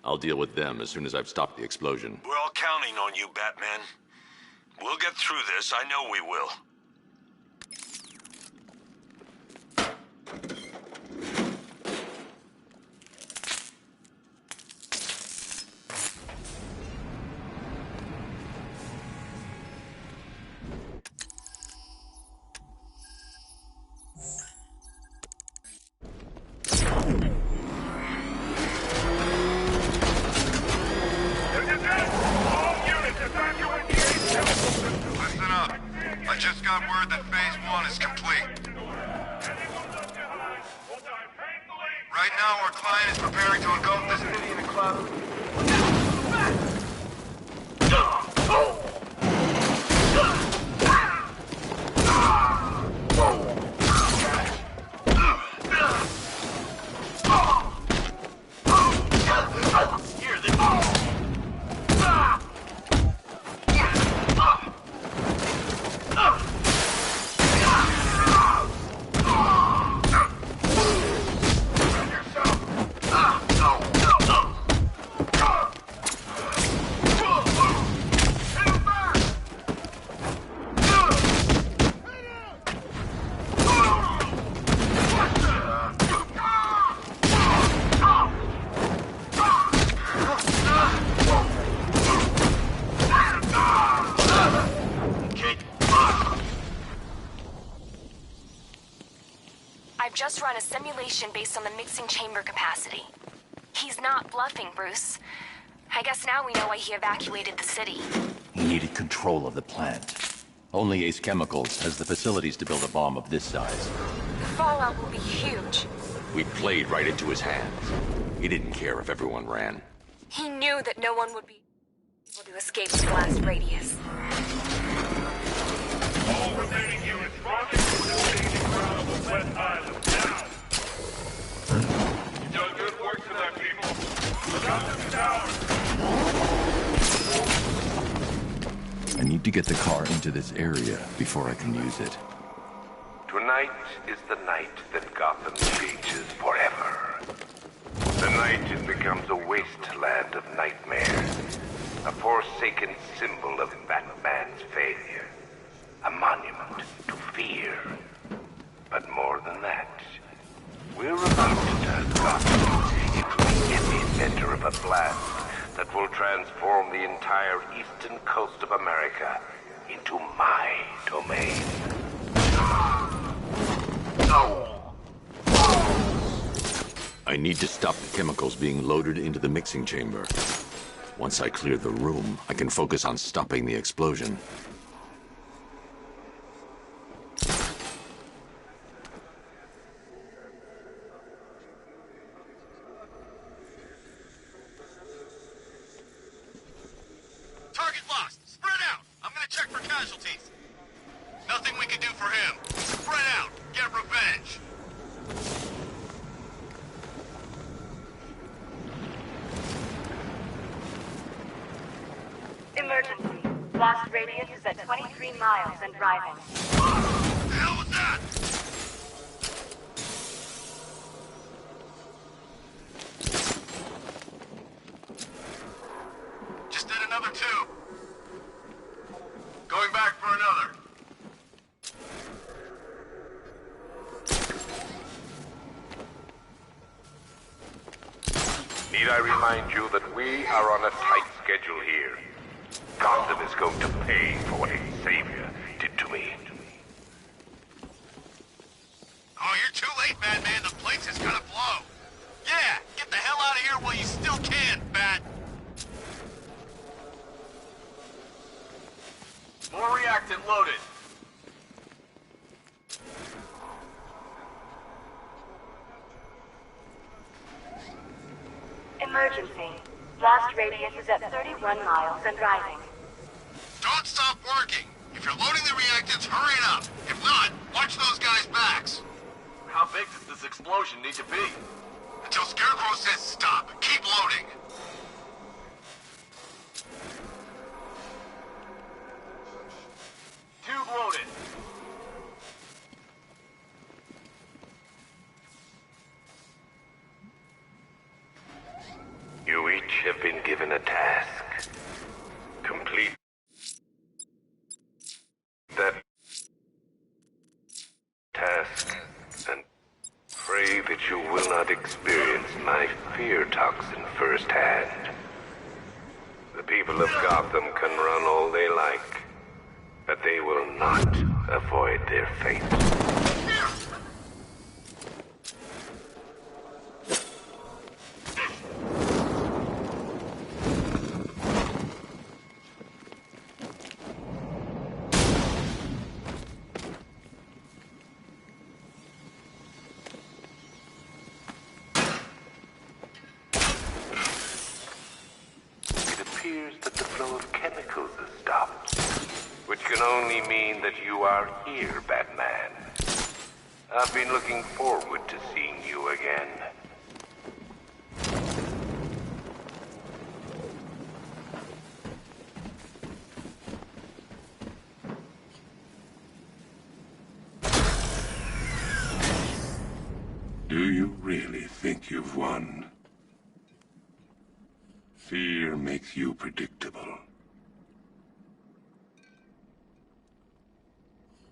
I'll deal with them as soon as I've stopped the explosion. We're all counting on you, Batman. We'll get through this, I know we will. up. I just got word that Phase 1 is complete. Right now, our client is preparing to engulf the city in a cloud of... I've just run a simulation based on the mixing chamber capacity. He's not bluffing, Bruce. I guess now we know why he evacuated the city. He needed control of the plant. Only Ace Chemicals has the facilities to build a bomb of this size. The fallout will be huge. We played right into his hands. He didn't care if everyone ran. He knew that no one would be able to escape the blast radius. All remaining units rocket to the staging ground of the West Island now. You've done good work for that, people. Look out for the towers. I need to get the car into this area before I can use it. Tonight is the night that Gotham changes forever. The night it becomes a wasteland of nightmares. A forsaken symbol of Batman's failure. A monument to fear. But more than that, we're about to turn Gotham into the epicenter of a blast that will transform the entire eastern coast of America into my domain. I need to stop the chemicals being loaded into the mixing chamber. Once I clear the room, I can focus on stopping the explosion. Target lost. Spread out. I'm gonna check for casualties. Nothing we can do for him. Spread out. Get revenge. Emergency. Blast radius is at 23 miles and driving. The hell was that? Just did another two. Going back for another. Need I remind you that we are on a tight schedule here? Gotham is going to pay for what its savior did to me. Oh, you're too late, Madman. The place is gonna blow. Yeah, get the hell out of here while you still can, Bat. More reactant loaded. Emergency. Blast radius is at 31 miles and driving. Don't stop working. If you're loading the reactants, hurry it up. If not, watch those guys' backs. How big does this explosion need to be? Until Scarecrow says stop. Keep loading. Tube loaded. You each have been given a task. Complete that task and pray that you will not experience my fear toxin firsthand. The people of Gotham can run all they like, but they will not avoid their fate. only mean that you are here, Batman. I've been looking forward to seeing you again. Do you really think you've won? Fear makes you predictable.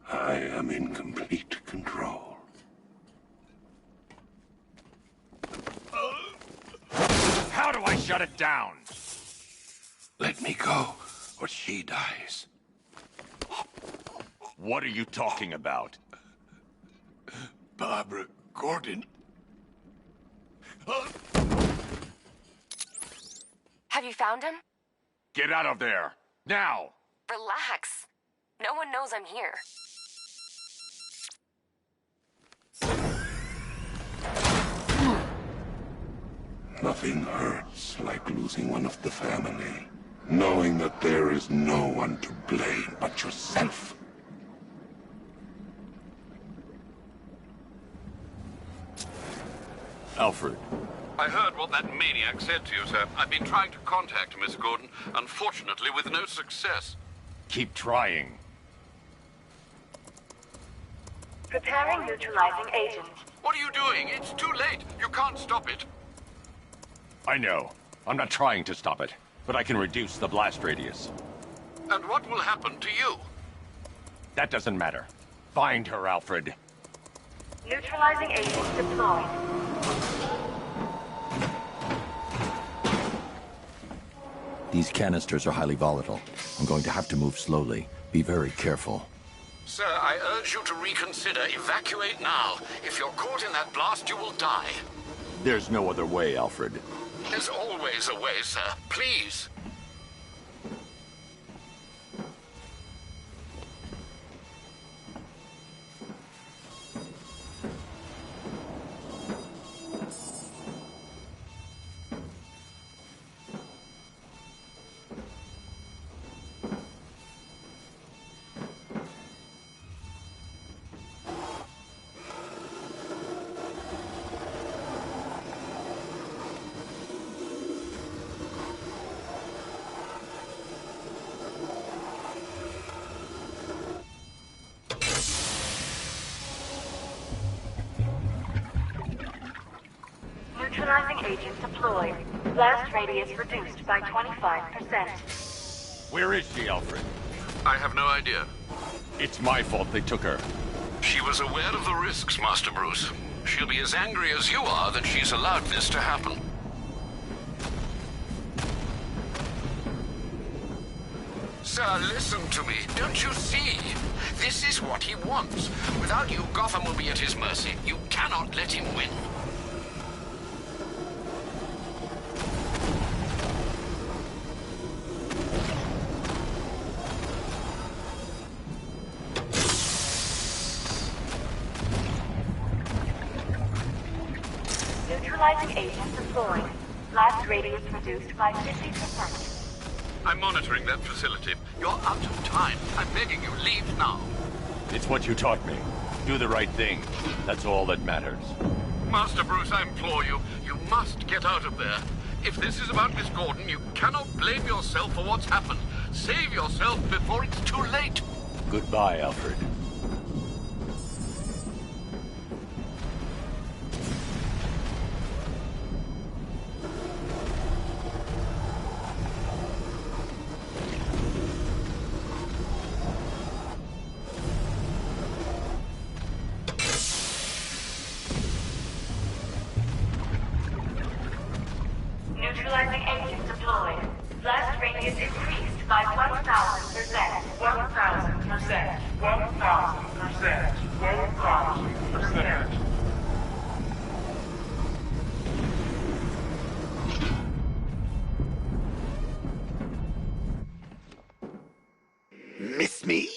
I am in complete control. How do I shut it down? Let me go, or she dies. What are you talking about? Barbara Gordon. Have you found him? Get out of there! Now! Relax. No one knows I'm here. Nothing hurts like losing one of the family. Knowing that there is no one to blame but yourself. Alfred. I heard what that maniac said to you, sir. I've been trying to contact Miss Gordon, unfortunately with no success. Keep trying. Preparing neutralizing agent. What are you doing? It's too late. You can't stop it. I know. I'm not trying to stop it, but I can reduce the blast radius. And what will happen to you? That doesn't matter. Find her, Alfred. Neutralizing agent deployed. These canisters are highly volatile. I'm going to have to move slowly. Be very careful. Sir, I urge you to reconsider. Evacuate now. If you're caught in that blast, you will die. There's no other way, Alfred. There's always a way, sir. Please. Neutralizing agent deployed. Blast radius reduced by 25%. Where is she, Alfred? I have no idea. It's my fault they took her. She was aware of the risks, Master Bruce. She'll be as angry as you are that she's allowed this to happen. Sir, listen to me. Don't you see? This is what he wants. Without you, Gotham will be at his mercy. You cannot let him win. Neutralizing agent deployed. Blast radius reduced by 50%. I'm monitoring that facility. You're out of time. I'm begging you, leave now. It's what you taught me. Do the right thing. That's all that matters. Master Bruce, I implore you, you must get out of there. If this is about Miss Gordon, you cannot blame yourself for what's happened. Save yourself before it's too late. Goodbye, Alfred. Neutralizing agent deployed. Blast radius increased by 1,000%. 1,000%. 1,000%. 1,000%. Miss me?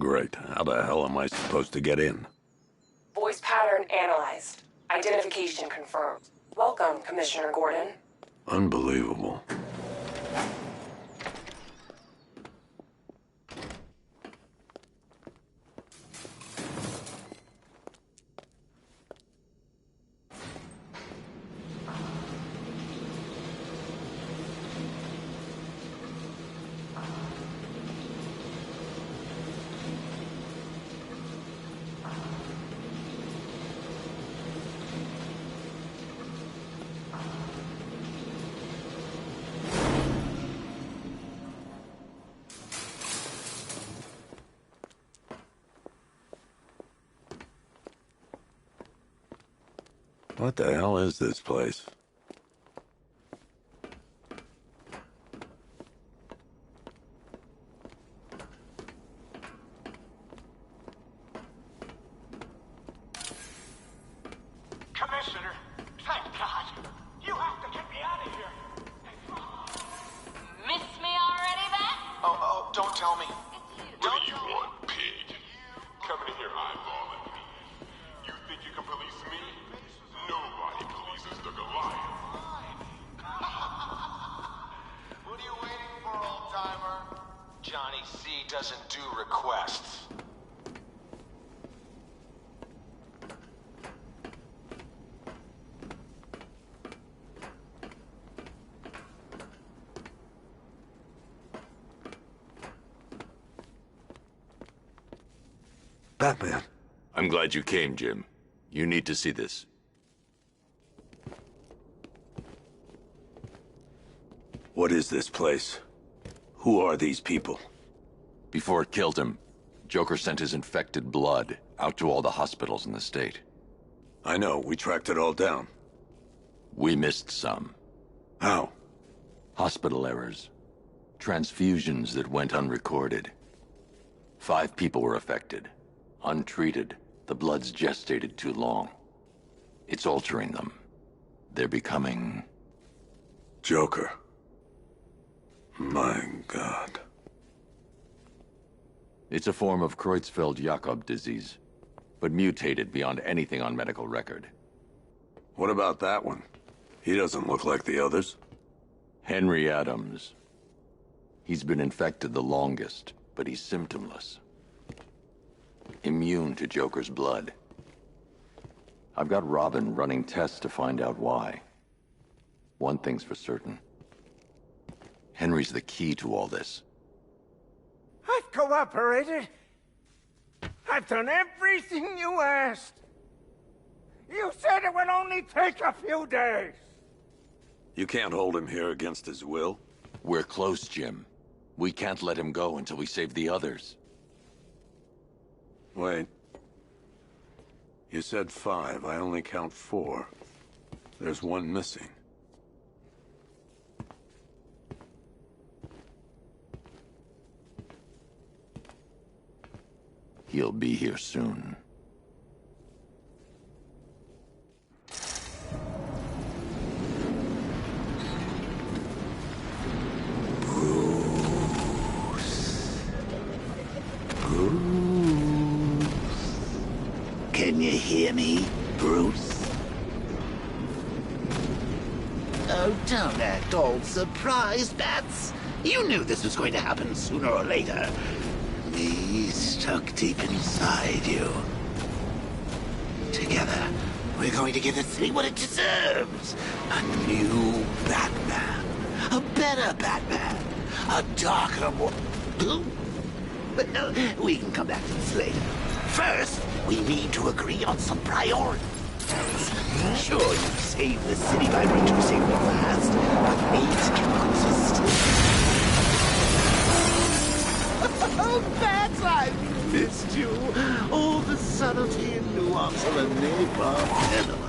Great. How the hell am I supposed to get in? Voice pattern analyzed. Identification confirmed. Welcome, Commissioner Gordon. Unbelievable. What the hell is this place? Commissioner, thank God. You have to get me out of here. Miss me already, Bat? Oh, don't tell me. What do you want, pig? Coming in here eyeballing me. You think you can police me? Nobody polices the Goliath. What are you waiting for, old-timer? Johnny C doesn't do requests. Batman. I'm glad you came, Jim. You need to see this. What is this place? Who are these people? Before it killed him, Joker sent his infected blood out to all the hospitals in the state. I know, we tracked it all down. We missed some. How? Hospital errors. Transfusions that went unrecorded. 5 people were affected. Untreated, the blood's gestated too long. It's altering them. They're becoming... Joker. My God. It's a form of Creutzfeldt-Jakob disease, but mutated beyond anything on medical record. What about that one? He doesn't look like the others. Henry Adams. He's been infected the longest, but he's symptomless. Immune to Joker's blood. I've got Robin running tests to find out why. One thing's for certain. Henry's the key to all this. I've cooperated. I've done everything you asked. You said it would only take a few days. You can't hold him here against his will? We're close, Jim. We can't let him go until we save the others. Wait. You said 5. I only count 4. There's one missing. He'll be here soon. Can you hear me, Bruce? Oh, don't act all surprised, Bats. You knew this was going to happen sooner or later. Me stuck deep inside you. Together, we're going to give the city what it deserves. A new Batman. A better Batman. A darker, more... Well, we can come back to this later. First, we need to agree on some priorities. Sure, you saved the city by reducing the blast, but AIDS chemicals are still... Oh, Bats, I missed you. All the subtlety and nuance of a napalm enema.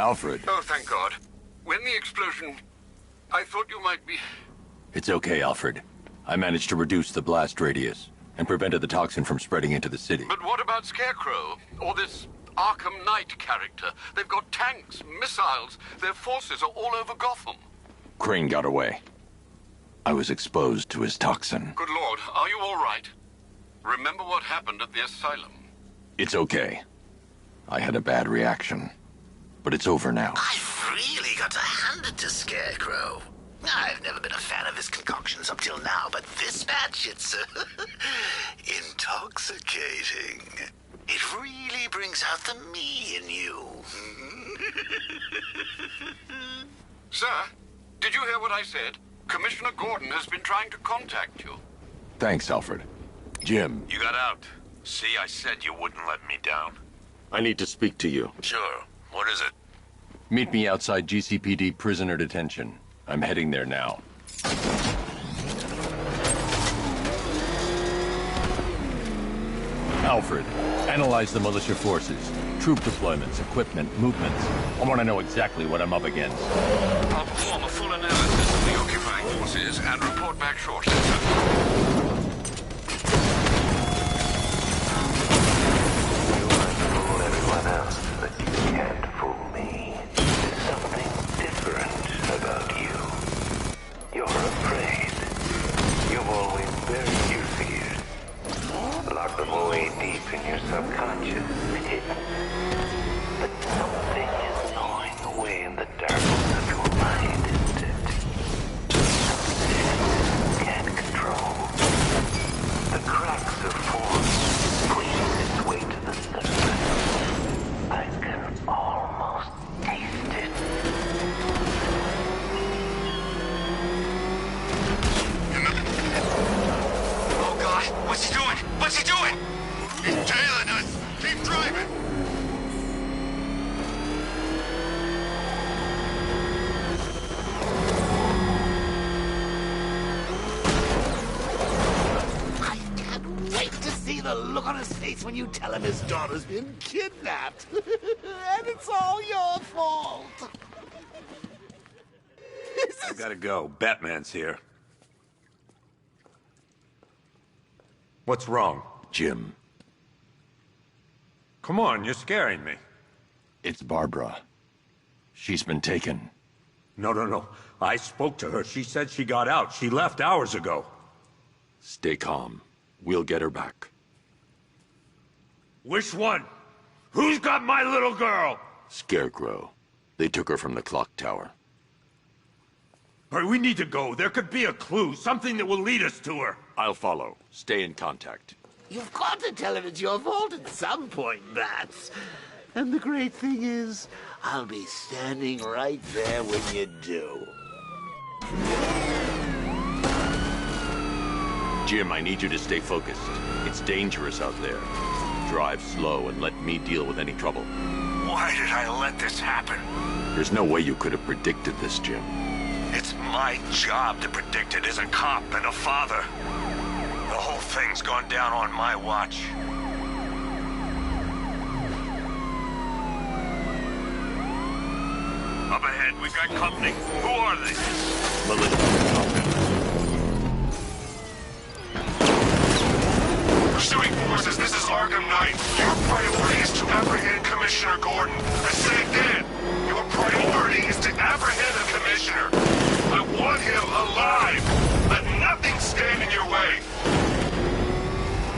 Alfred. Oh, thank God. When the explosion... I thought you might be... It's okay, Alfred. I managed to reduce the blast radius and prevented the toxin from spreading into the city. But what about Scarecrow? Or this Arkham Knight character? They've got tanks, missiles. Their forces are all over Gotham. Crane got away. I was exposed to his toxin. Good Lord, are you all right? Remember what happened at the asylum? It's okay. I had a bad reaction. But it's over now. I've really got to hand it to Scarecrow. I've never been a fan of his concoctions up till now, but this match, it's intoxicating. It really brings out the me in you. Sir, did you hear what I said? Commissioner Gordon has been trying to contact you. Thanks, Alfred. Jim. You got out. See, I said you wouldn't let me down. I need to speak to you. Sure. What is it? Meet me outside GCPD prisoner detention. I'm heading there now. Alfred, analyze the militia forces, troop deployments, equipment, movements. I want to know exactly what I'm up against. I'll perform a full analysis of the occupying forces and report back shortly, sir. Fool everyone else, but you can't fool me. There's something different about you. You're afraid. You've always buried your fears. Locked them away deep in your subconscious, hidden. But something is gnawing away in the darkness of your mind, isn't it? Something you can't control. The cracks are formed, pushing its way to the surface. I can almost taste it. Oh God, what's he doing? What's he doing? He's tailing us. Keep driving. I can't wait to see the look on his face when you tell him his daughter's been kidnapped. And it's all your fault. I gotta go. Batman's here. What's wrong? Jim. Come on, you're scaring me. It's Barbara. She's been taken. No. I spoke to her. She said she got out. She left hours ago. Stay calm. We'll get her back. Which one? Who's got my little girl? Scarecrow. They took her from the clock tower. All right, we need to go. There could be a clue, something that will lead us to her. I'll follow. Stay in contact. You've got to tell him it's your fault at some point, Bats. And the great thing is, I'll be standing right there when you do. Jim, I need you to stay focused. It's dangerous out there. Drive slow and let me deal with any trouble. Why did I let this happen? There's no way you could have predicted this, Jim. It's my job to predict it as a cop and a father. The whole thing's gone down on my watch. Up ahead, we've got company. Who are they? Pursuing forces, this is Arkham Knight. Your priority is to apprehend Commissioner Gordon. I say again, your priority is to apprehend the Commissioner. I want him alive. Let nothing stand in your way.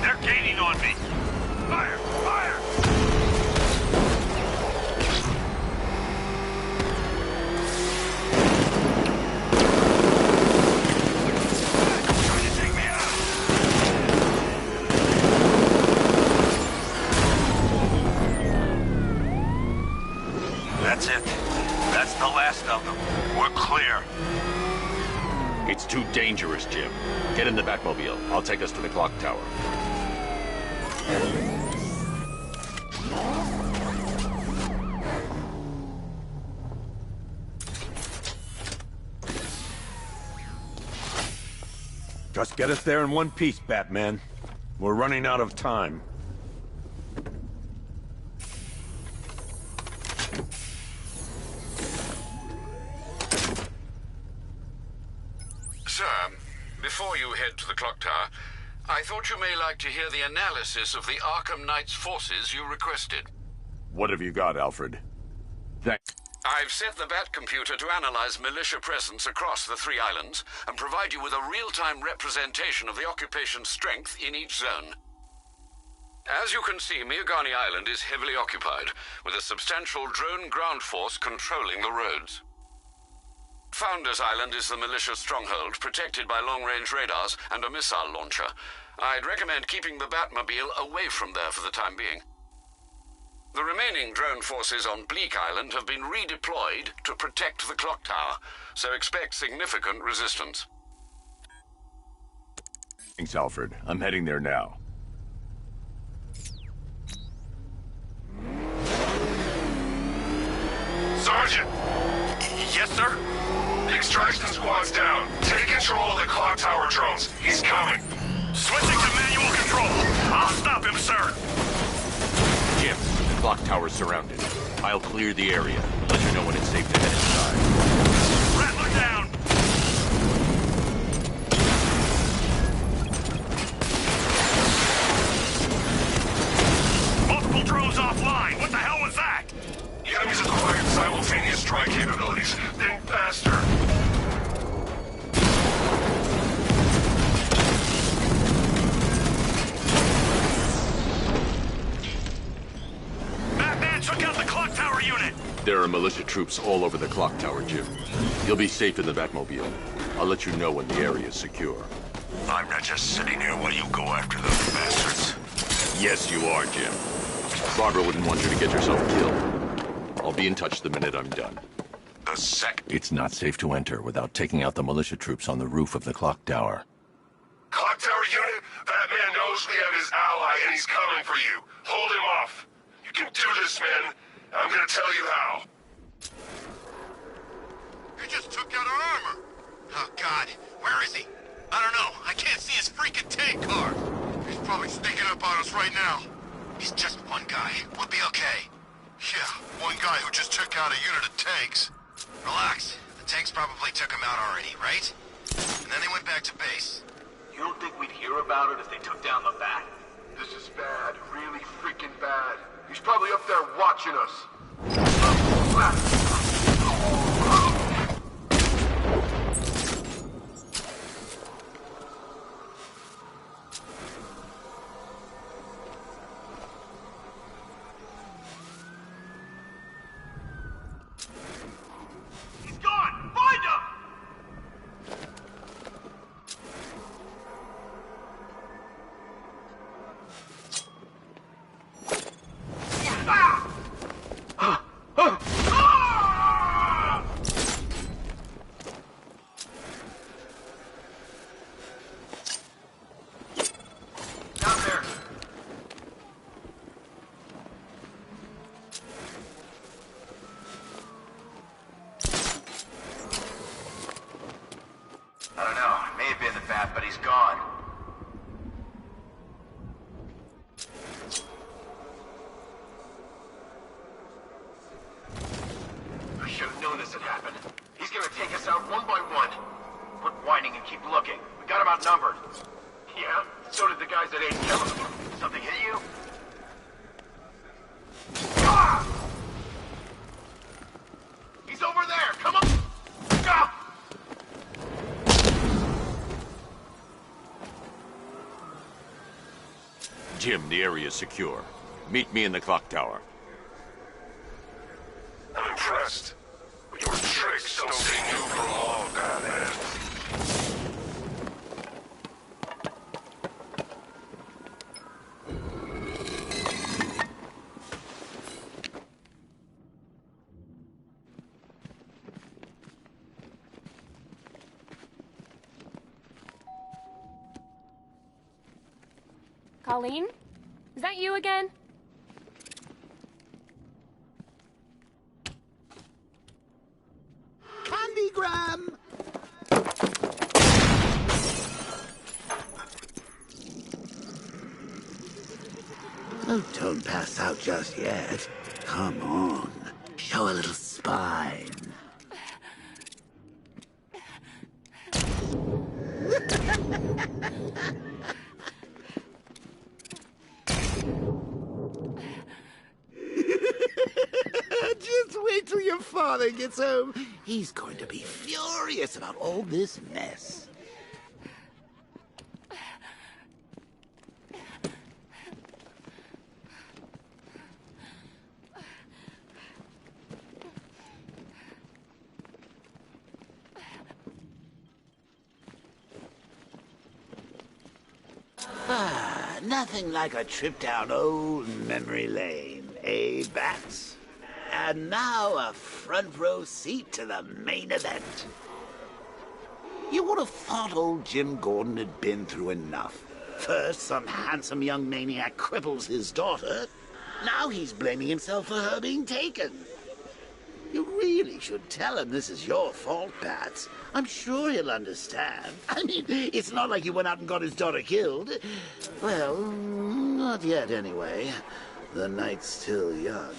They're gaining on me. Fire! Fire! Trying to take me out. That's it. That's the last of them. We're clear. It's too dangerous, Jim. Get in the Batmobile. I'll take us to the clock tower. Just get us there in one piece, Batman. We're running out of time. head to the clock tower. I thought you may like to hear the analysis of the Arkham Knight's forces you requested. What have you got, Alfred? Thanks. I've set the Bat computer to analyze militia presence across the 3 islands and provide you with a real-time representation of the occupation's strength in each zone. As you can see, Miagani Island is heavily occupied, with a substantial drone ground force controlling the roads. Founders Island is the militia stronghold, protected by long-range radars and a missile launcher. I'd recommend keeping the Batmobile away from there for the time being. The remaining drone forces on Bleak Island have been redeployed to protect the clock tower, so expect significant resistance. Thanks, Alfred. I'm heading there now. Sergeant! Yes, sir? The extraction squad's down. Take control of the clock tower drones. He's coming. Switching to manual control. I'll stop him, sir. Jim, the clock tower's surrounded. I'll clear the area and let you know when it's safe to head inside. Rattler down! Multiple drones offline. What the hell was that? The enemy's acquired simultaneous strike capabilities. Think faster. Batman took out the clock tower unit. There are militia troops all over the clock tower, Jim. You'll be safe in the Batmobile. I'll let you know when the area is secure. I'm not just sitting here while you go after those bastards. Yes, you are, Jim. Barbara wouldn't want you to get yourself killed. I'll be in touch the minute I'm done. It's not safe to enter without taking out the militia troops on the roof of the clock tower. Clock tower unit, Batman knows we have his ally and he's coming for you. Hold him off. You can do this, man. I'm gonna tell you how. He just took out our armor. Oh, God. Where is he? I don't know. I can't see his freaking tank car. He's probably sneaking up on us right now. He's just one guy. We'll be okay. Yeah, one guy who just took out a unit of tanks. Relax. The tanks probably took him out already, right? And then they went back to base. You don't think we'd hear about it if they took down the Bat? This is bad. Really freaking bad. He's probably up there watching us. He's gone! Find him! I don't know. It may have been the Bat, but he's gone. I should have known this would happen. He's gonna take us out one by one. Quit whining and keep looking. We got him outnumbered. Yeah? So did the guys that ate him. Something hit you? Ah! He's over there! Come on! Ah! Jim, the area is secure. Meet me in the clock tower. I'm impressed. But your tricks don't stay new for long, Batman. Colleen? Is that you again? Candygram! Oh, don't pass out just yet. Come on. Show a little spine. Just wait till your father gets home. He's going to be furious about all this mess. Nothing like a trip down old memory lane, eh, Bats? And now a front row seat to the main event. You would have thought old Jim Gordon had been through enough. First, some handsome young maniac cripples his daughter. Now he's blaming himself for her being taken. You really should tell him this is your fault, Bats. I'm sure he'll understand. I mean, it's not like you went out and got his daughter killed. Well, not yet anyway. The night's still young.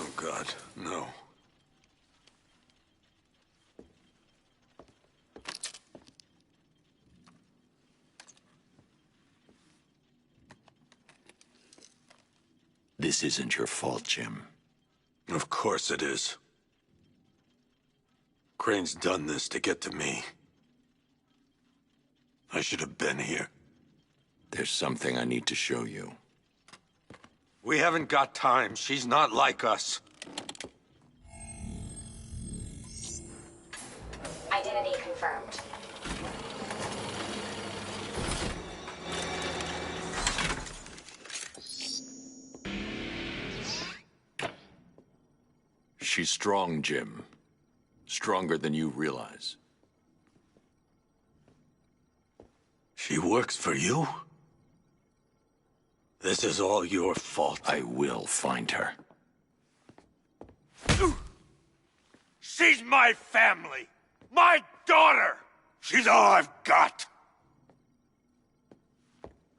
Oh, God, no. This isn't your fault, Jim. Of course it is. Crane's done this to get to me. I should have been here. There's something I need to show you. We haven't got time. She's not like us. Identity confirmed. She's strong, Jim. Stronger than you realize. She works for you? This is all your fault. I will find her. She's my family! My daughter! She's all I've got!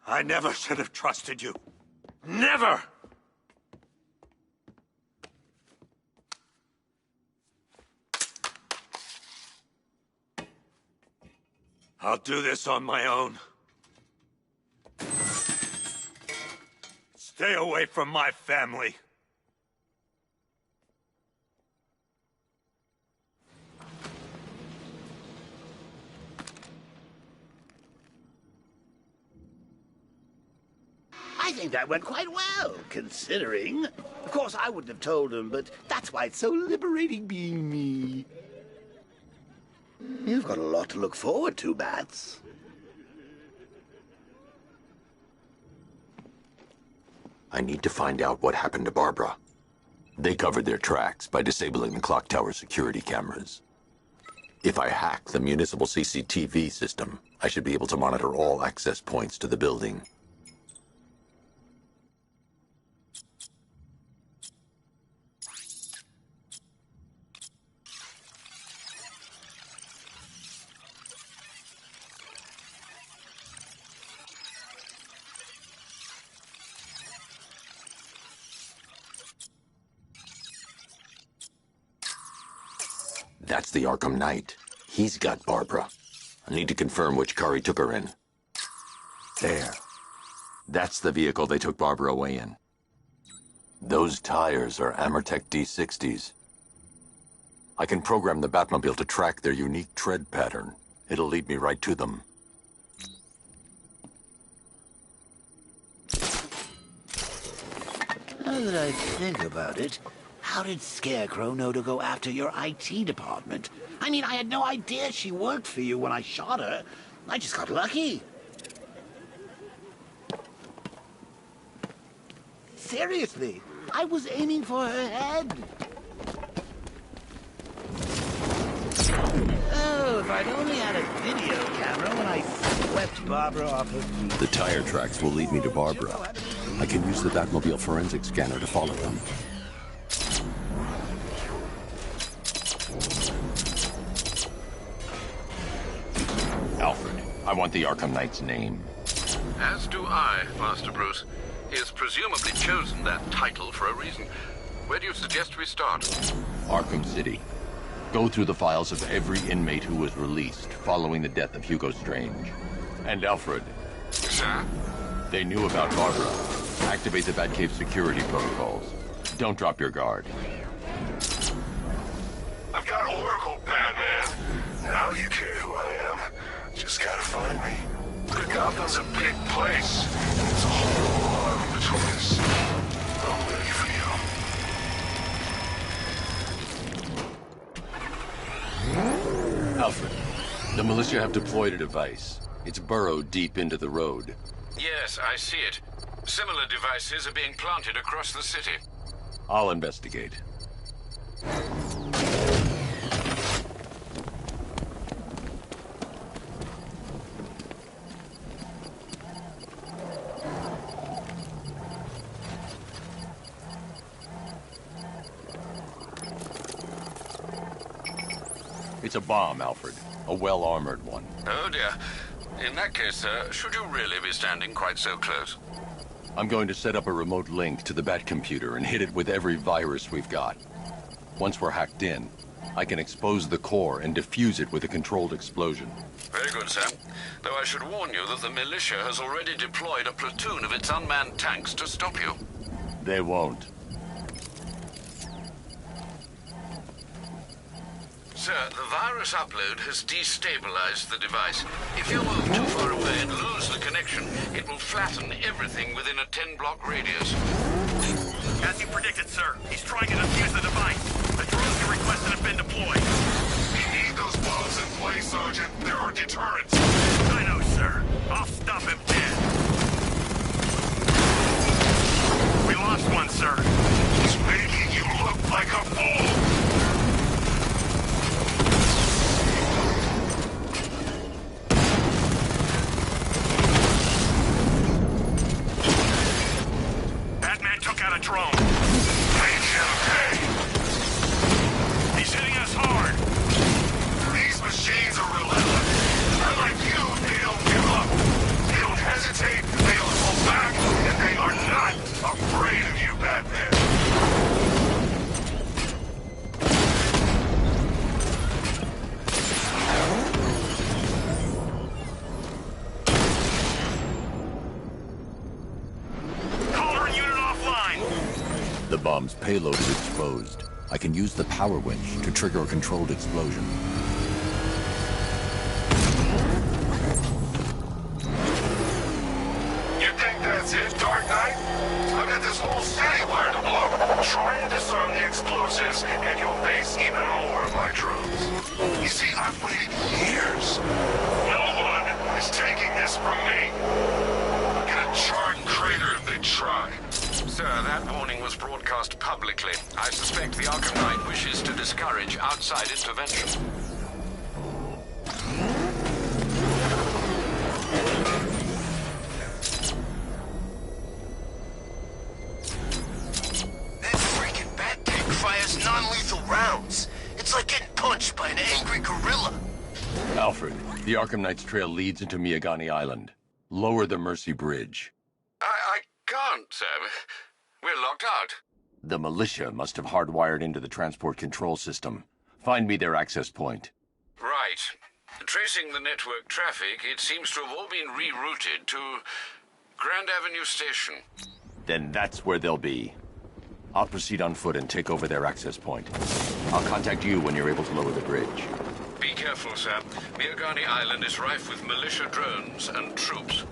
I never should have trusted you. Never! I'll do this on my own. Stay away from my family. I think that went quite well, considering. Of course, I wouldn't have told him, but that's why it's so liberating being me. You've got a lot to look forward to, Bats. I need to find out what happened to Barbara. They covered their tracks by disabling the clock tower security cameras. If I hack the municipal CCTV system, I should be able to monitor all access points to the building. That's the Arkham Knight. He's got Barbara. I need to confirm which car he took her in. There. That's the vehicle they took Barbara away in. Those tires are ARKHAM D60s. I can program the Batmobile to track their unique tread pattern. It'll lead me right to them. Now that I think about it, how did Scarecrow know to go after your IT department? I mean, I had no idea she worked for you when I shot her. I just got lucky. Seriously, I was aiming for her head. Oh, if I'd only had a video camera when I swept Barbara off her feet. The tire tracks will lead me to Barbara. I can use the Batmobile forensic scanner to follow them. I want the Arkham Knight's name. As do I, Master Bruce. He has presumably chosen that title for a reason. Where do you suggest we start? Arkham City. Go through the files of every inmate who was released following the death of Hugo Strange. And Alfred. Sir? They knew about Barbara. Activate the Batcave security protocols. Don't drop your guard. I've got Oracle, Batman. Now you care who I am. Just gotta find me. But Gotham's a big place. There's a whole lot between us. I'm ready for you. Alfred, the militia have deployed a device. It's burrowed deep into the road. Yes, I see it. Similar devices are being planted across the city. I'll investigate. It's a bomb, Alfred. A well-armored one. Oh dear. In that case, sir, should you really be standing quite so close? I'm going to set up a remote link to the Bat computer and hit it with every virus we've got. Once we're hacked in, I can expose the core and defuse it with a controlled explosion. Very good, sir. Though I should warn you that the militia has already deployed a platoon of its unmanned tanks to stop you. They won't. Sir, the virus upload has destabilized the device. If you move too far away and lose the connection, it will flatten everything within a 10-block radius. As you predicted, sir, he's trying to defuse the device. The drones you requested have been deployed. We need those bombs in place, Sergeant. There are deterrents. I know, sir. I'll stop him dead. We lost one, sir. He's making you look like a fool. Took out a drone. Make him pay. He's hitting us hard. These machines are relentless. Unlike you, they don't give up. They don't hesitate, they don't hold back, and they are not afraid of you, Batman. The bomb's payload is exposed. I can use the power winch to trigger a controlled explosion. You think that's it, Dark Knight? I've got this whole city wired to blow. Try and disarm the explosives, and you'll face even more of my drones. You see, I've waited years. No one is taking this from me. I'll get a charred crater if they try. Sir, that warning was broadcast publicly. I suspect the Arkham Knight wishes to discourage outside intervention. That freaking bat tank fires non-lethal rounds. It's like getting punched by an angry gorilla. Alfred, the Arkham Knight's trail leads into Miagani Island. Lower the Mercy Bridge. I can't, sir. We're locked out. The militia must have hardwired into the transport control system. Find me their access point. Right. Tracing the network traffic, it seems to have all been rerouted to Grand Avenue Station. Then that's where they'll be. I'll proceed on foot and take over their access point. I'll contact you when you're able to lower the bridge. Be careful, sir. Miagani Island is rife with militia drones and troops.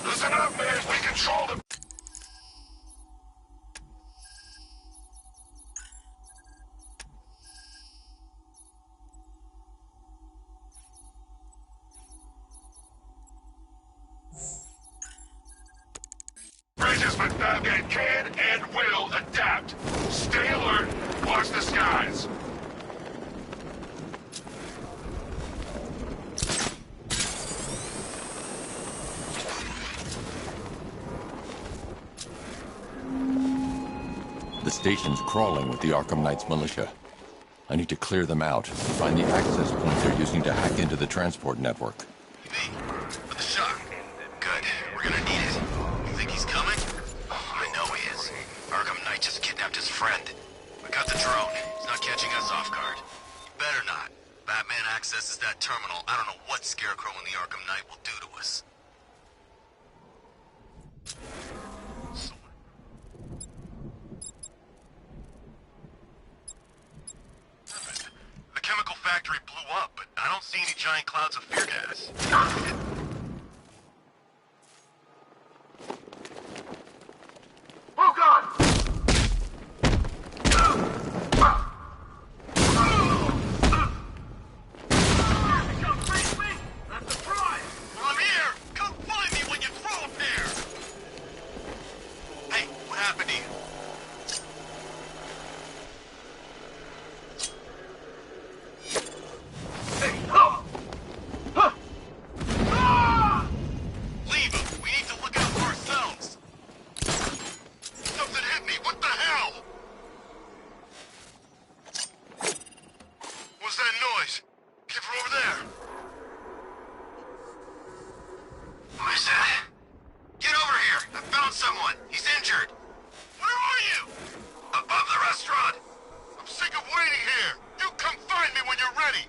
Listen up, man. We control the... Bridges, but Batman can and will adapt. Stay alert. Watch the skies. The station's crawling with the Arkham Knight's militia. I need to clear them out and find the access point they're using to hack into the transport network. For the shot. Good. We're gonna need it. You think he's coming? I know he is. Arkham Knight just kidnapped his friend. We got the drone. He's not catching us off guard. Better not. Batman accesses that terminal. I don't know what Scarecrow and the Arkham Knight will do to us. The chemical factory blew up, but I don't see any giant clouds of fear gas. Oh, God! I'm here! Come find me when you throw up there! Hey, what happened to you? Leave him! We need to look out for ourselves! Something hit me! What the hell? What's that noise? Came from over there! What is that? Get over here! I found someone! He's injured! Where are you? Above the restaurant! I'm sick of waiting here! You come find me when you're ready!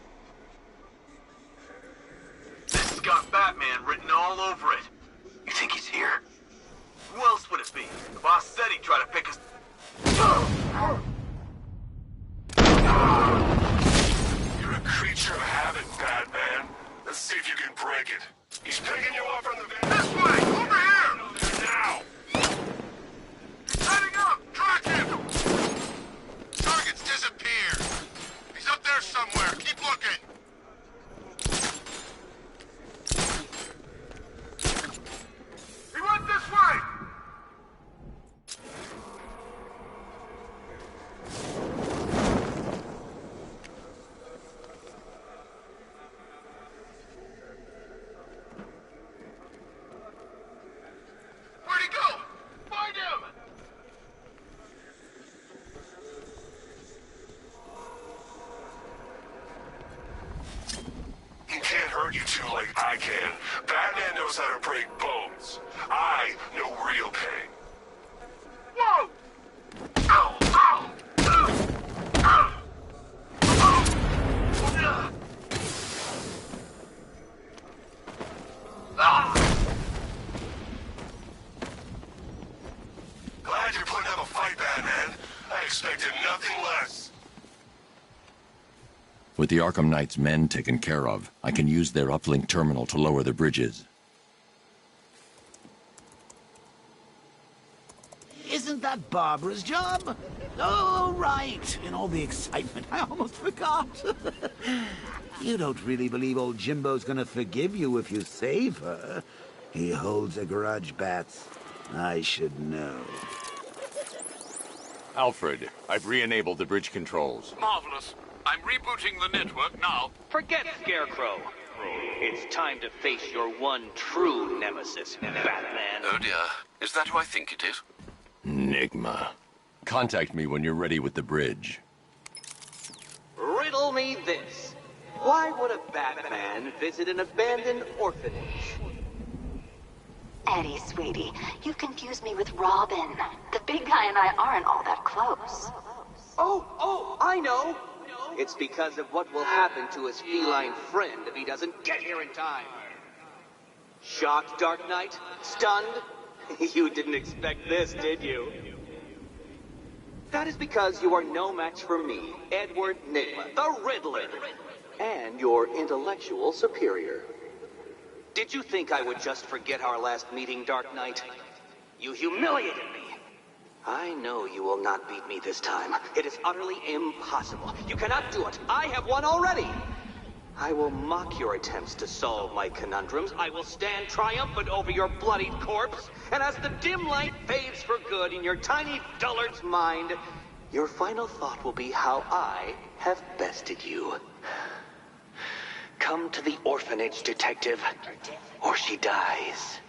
This has got Batman written all over it. You think he's here? Who else would it be? The boss said he'd try to pick us. You're a creature of habit, Batman. Let's see if you can break it. He's picking you up from the van. This way! Over here! Now! He's heading up! Track him! Target's disappeared! He's up there somewhere! Keep looking! He went this way! Where'd he go? Find him! He can't hurt you two like I can. Batman knows how to break bones. I know real pain. Whoa! Ow! Ow! Ow! Glad you're putting up a fight, Batman. I expected nothing less. With the Arkham Knight's men taken care of, I can use their uplink terminal to lower the bridges. Isn't that Barbara's job? Oh, right. In all the excitement, I almost forgot. You don't really believe old Jimbo's gonna forgive you if you save her. He holds a grudge, Bats. I should know. Alfred, I've re-enabled the bridge controls. Marvelous. I'm rebooting the network now. Forget Scarecrow. It's time to face your one true nemesis, Batman. Oh dear. Is that who I think it is? Enigma. Contact me when you're ready with the bridge. Riddle me this. Why would a Batman visit an abandoned orphanage? Eddie, sweetie, you've confused me with Robin. The big guy and I aren't all that close. Oh, I know. It's because of what will happen to his feline friend if he doesn't get here in time. Shocked, Dark Knight? Stunned? You didn't expect this, did you? That is because you are no match for me, Edward Nygma, the Riddler, and your intellectual superior. Did you think I would just forget our last meeting, Dark Knight? You humiliated me. I know you will not beat me this time. It is utterly impossible. You cannot do it. I have won already. I will mock your attempts to solve my conundrums. I will stand triumphant over your bloodied corpse. And as the dim light fades for good in your tiny dullard's mind, your final thought will be how I have bested you. Come to the orphanage, detective, or she dies.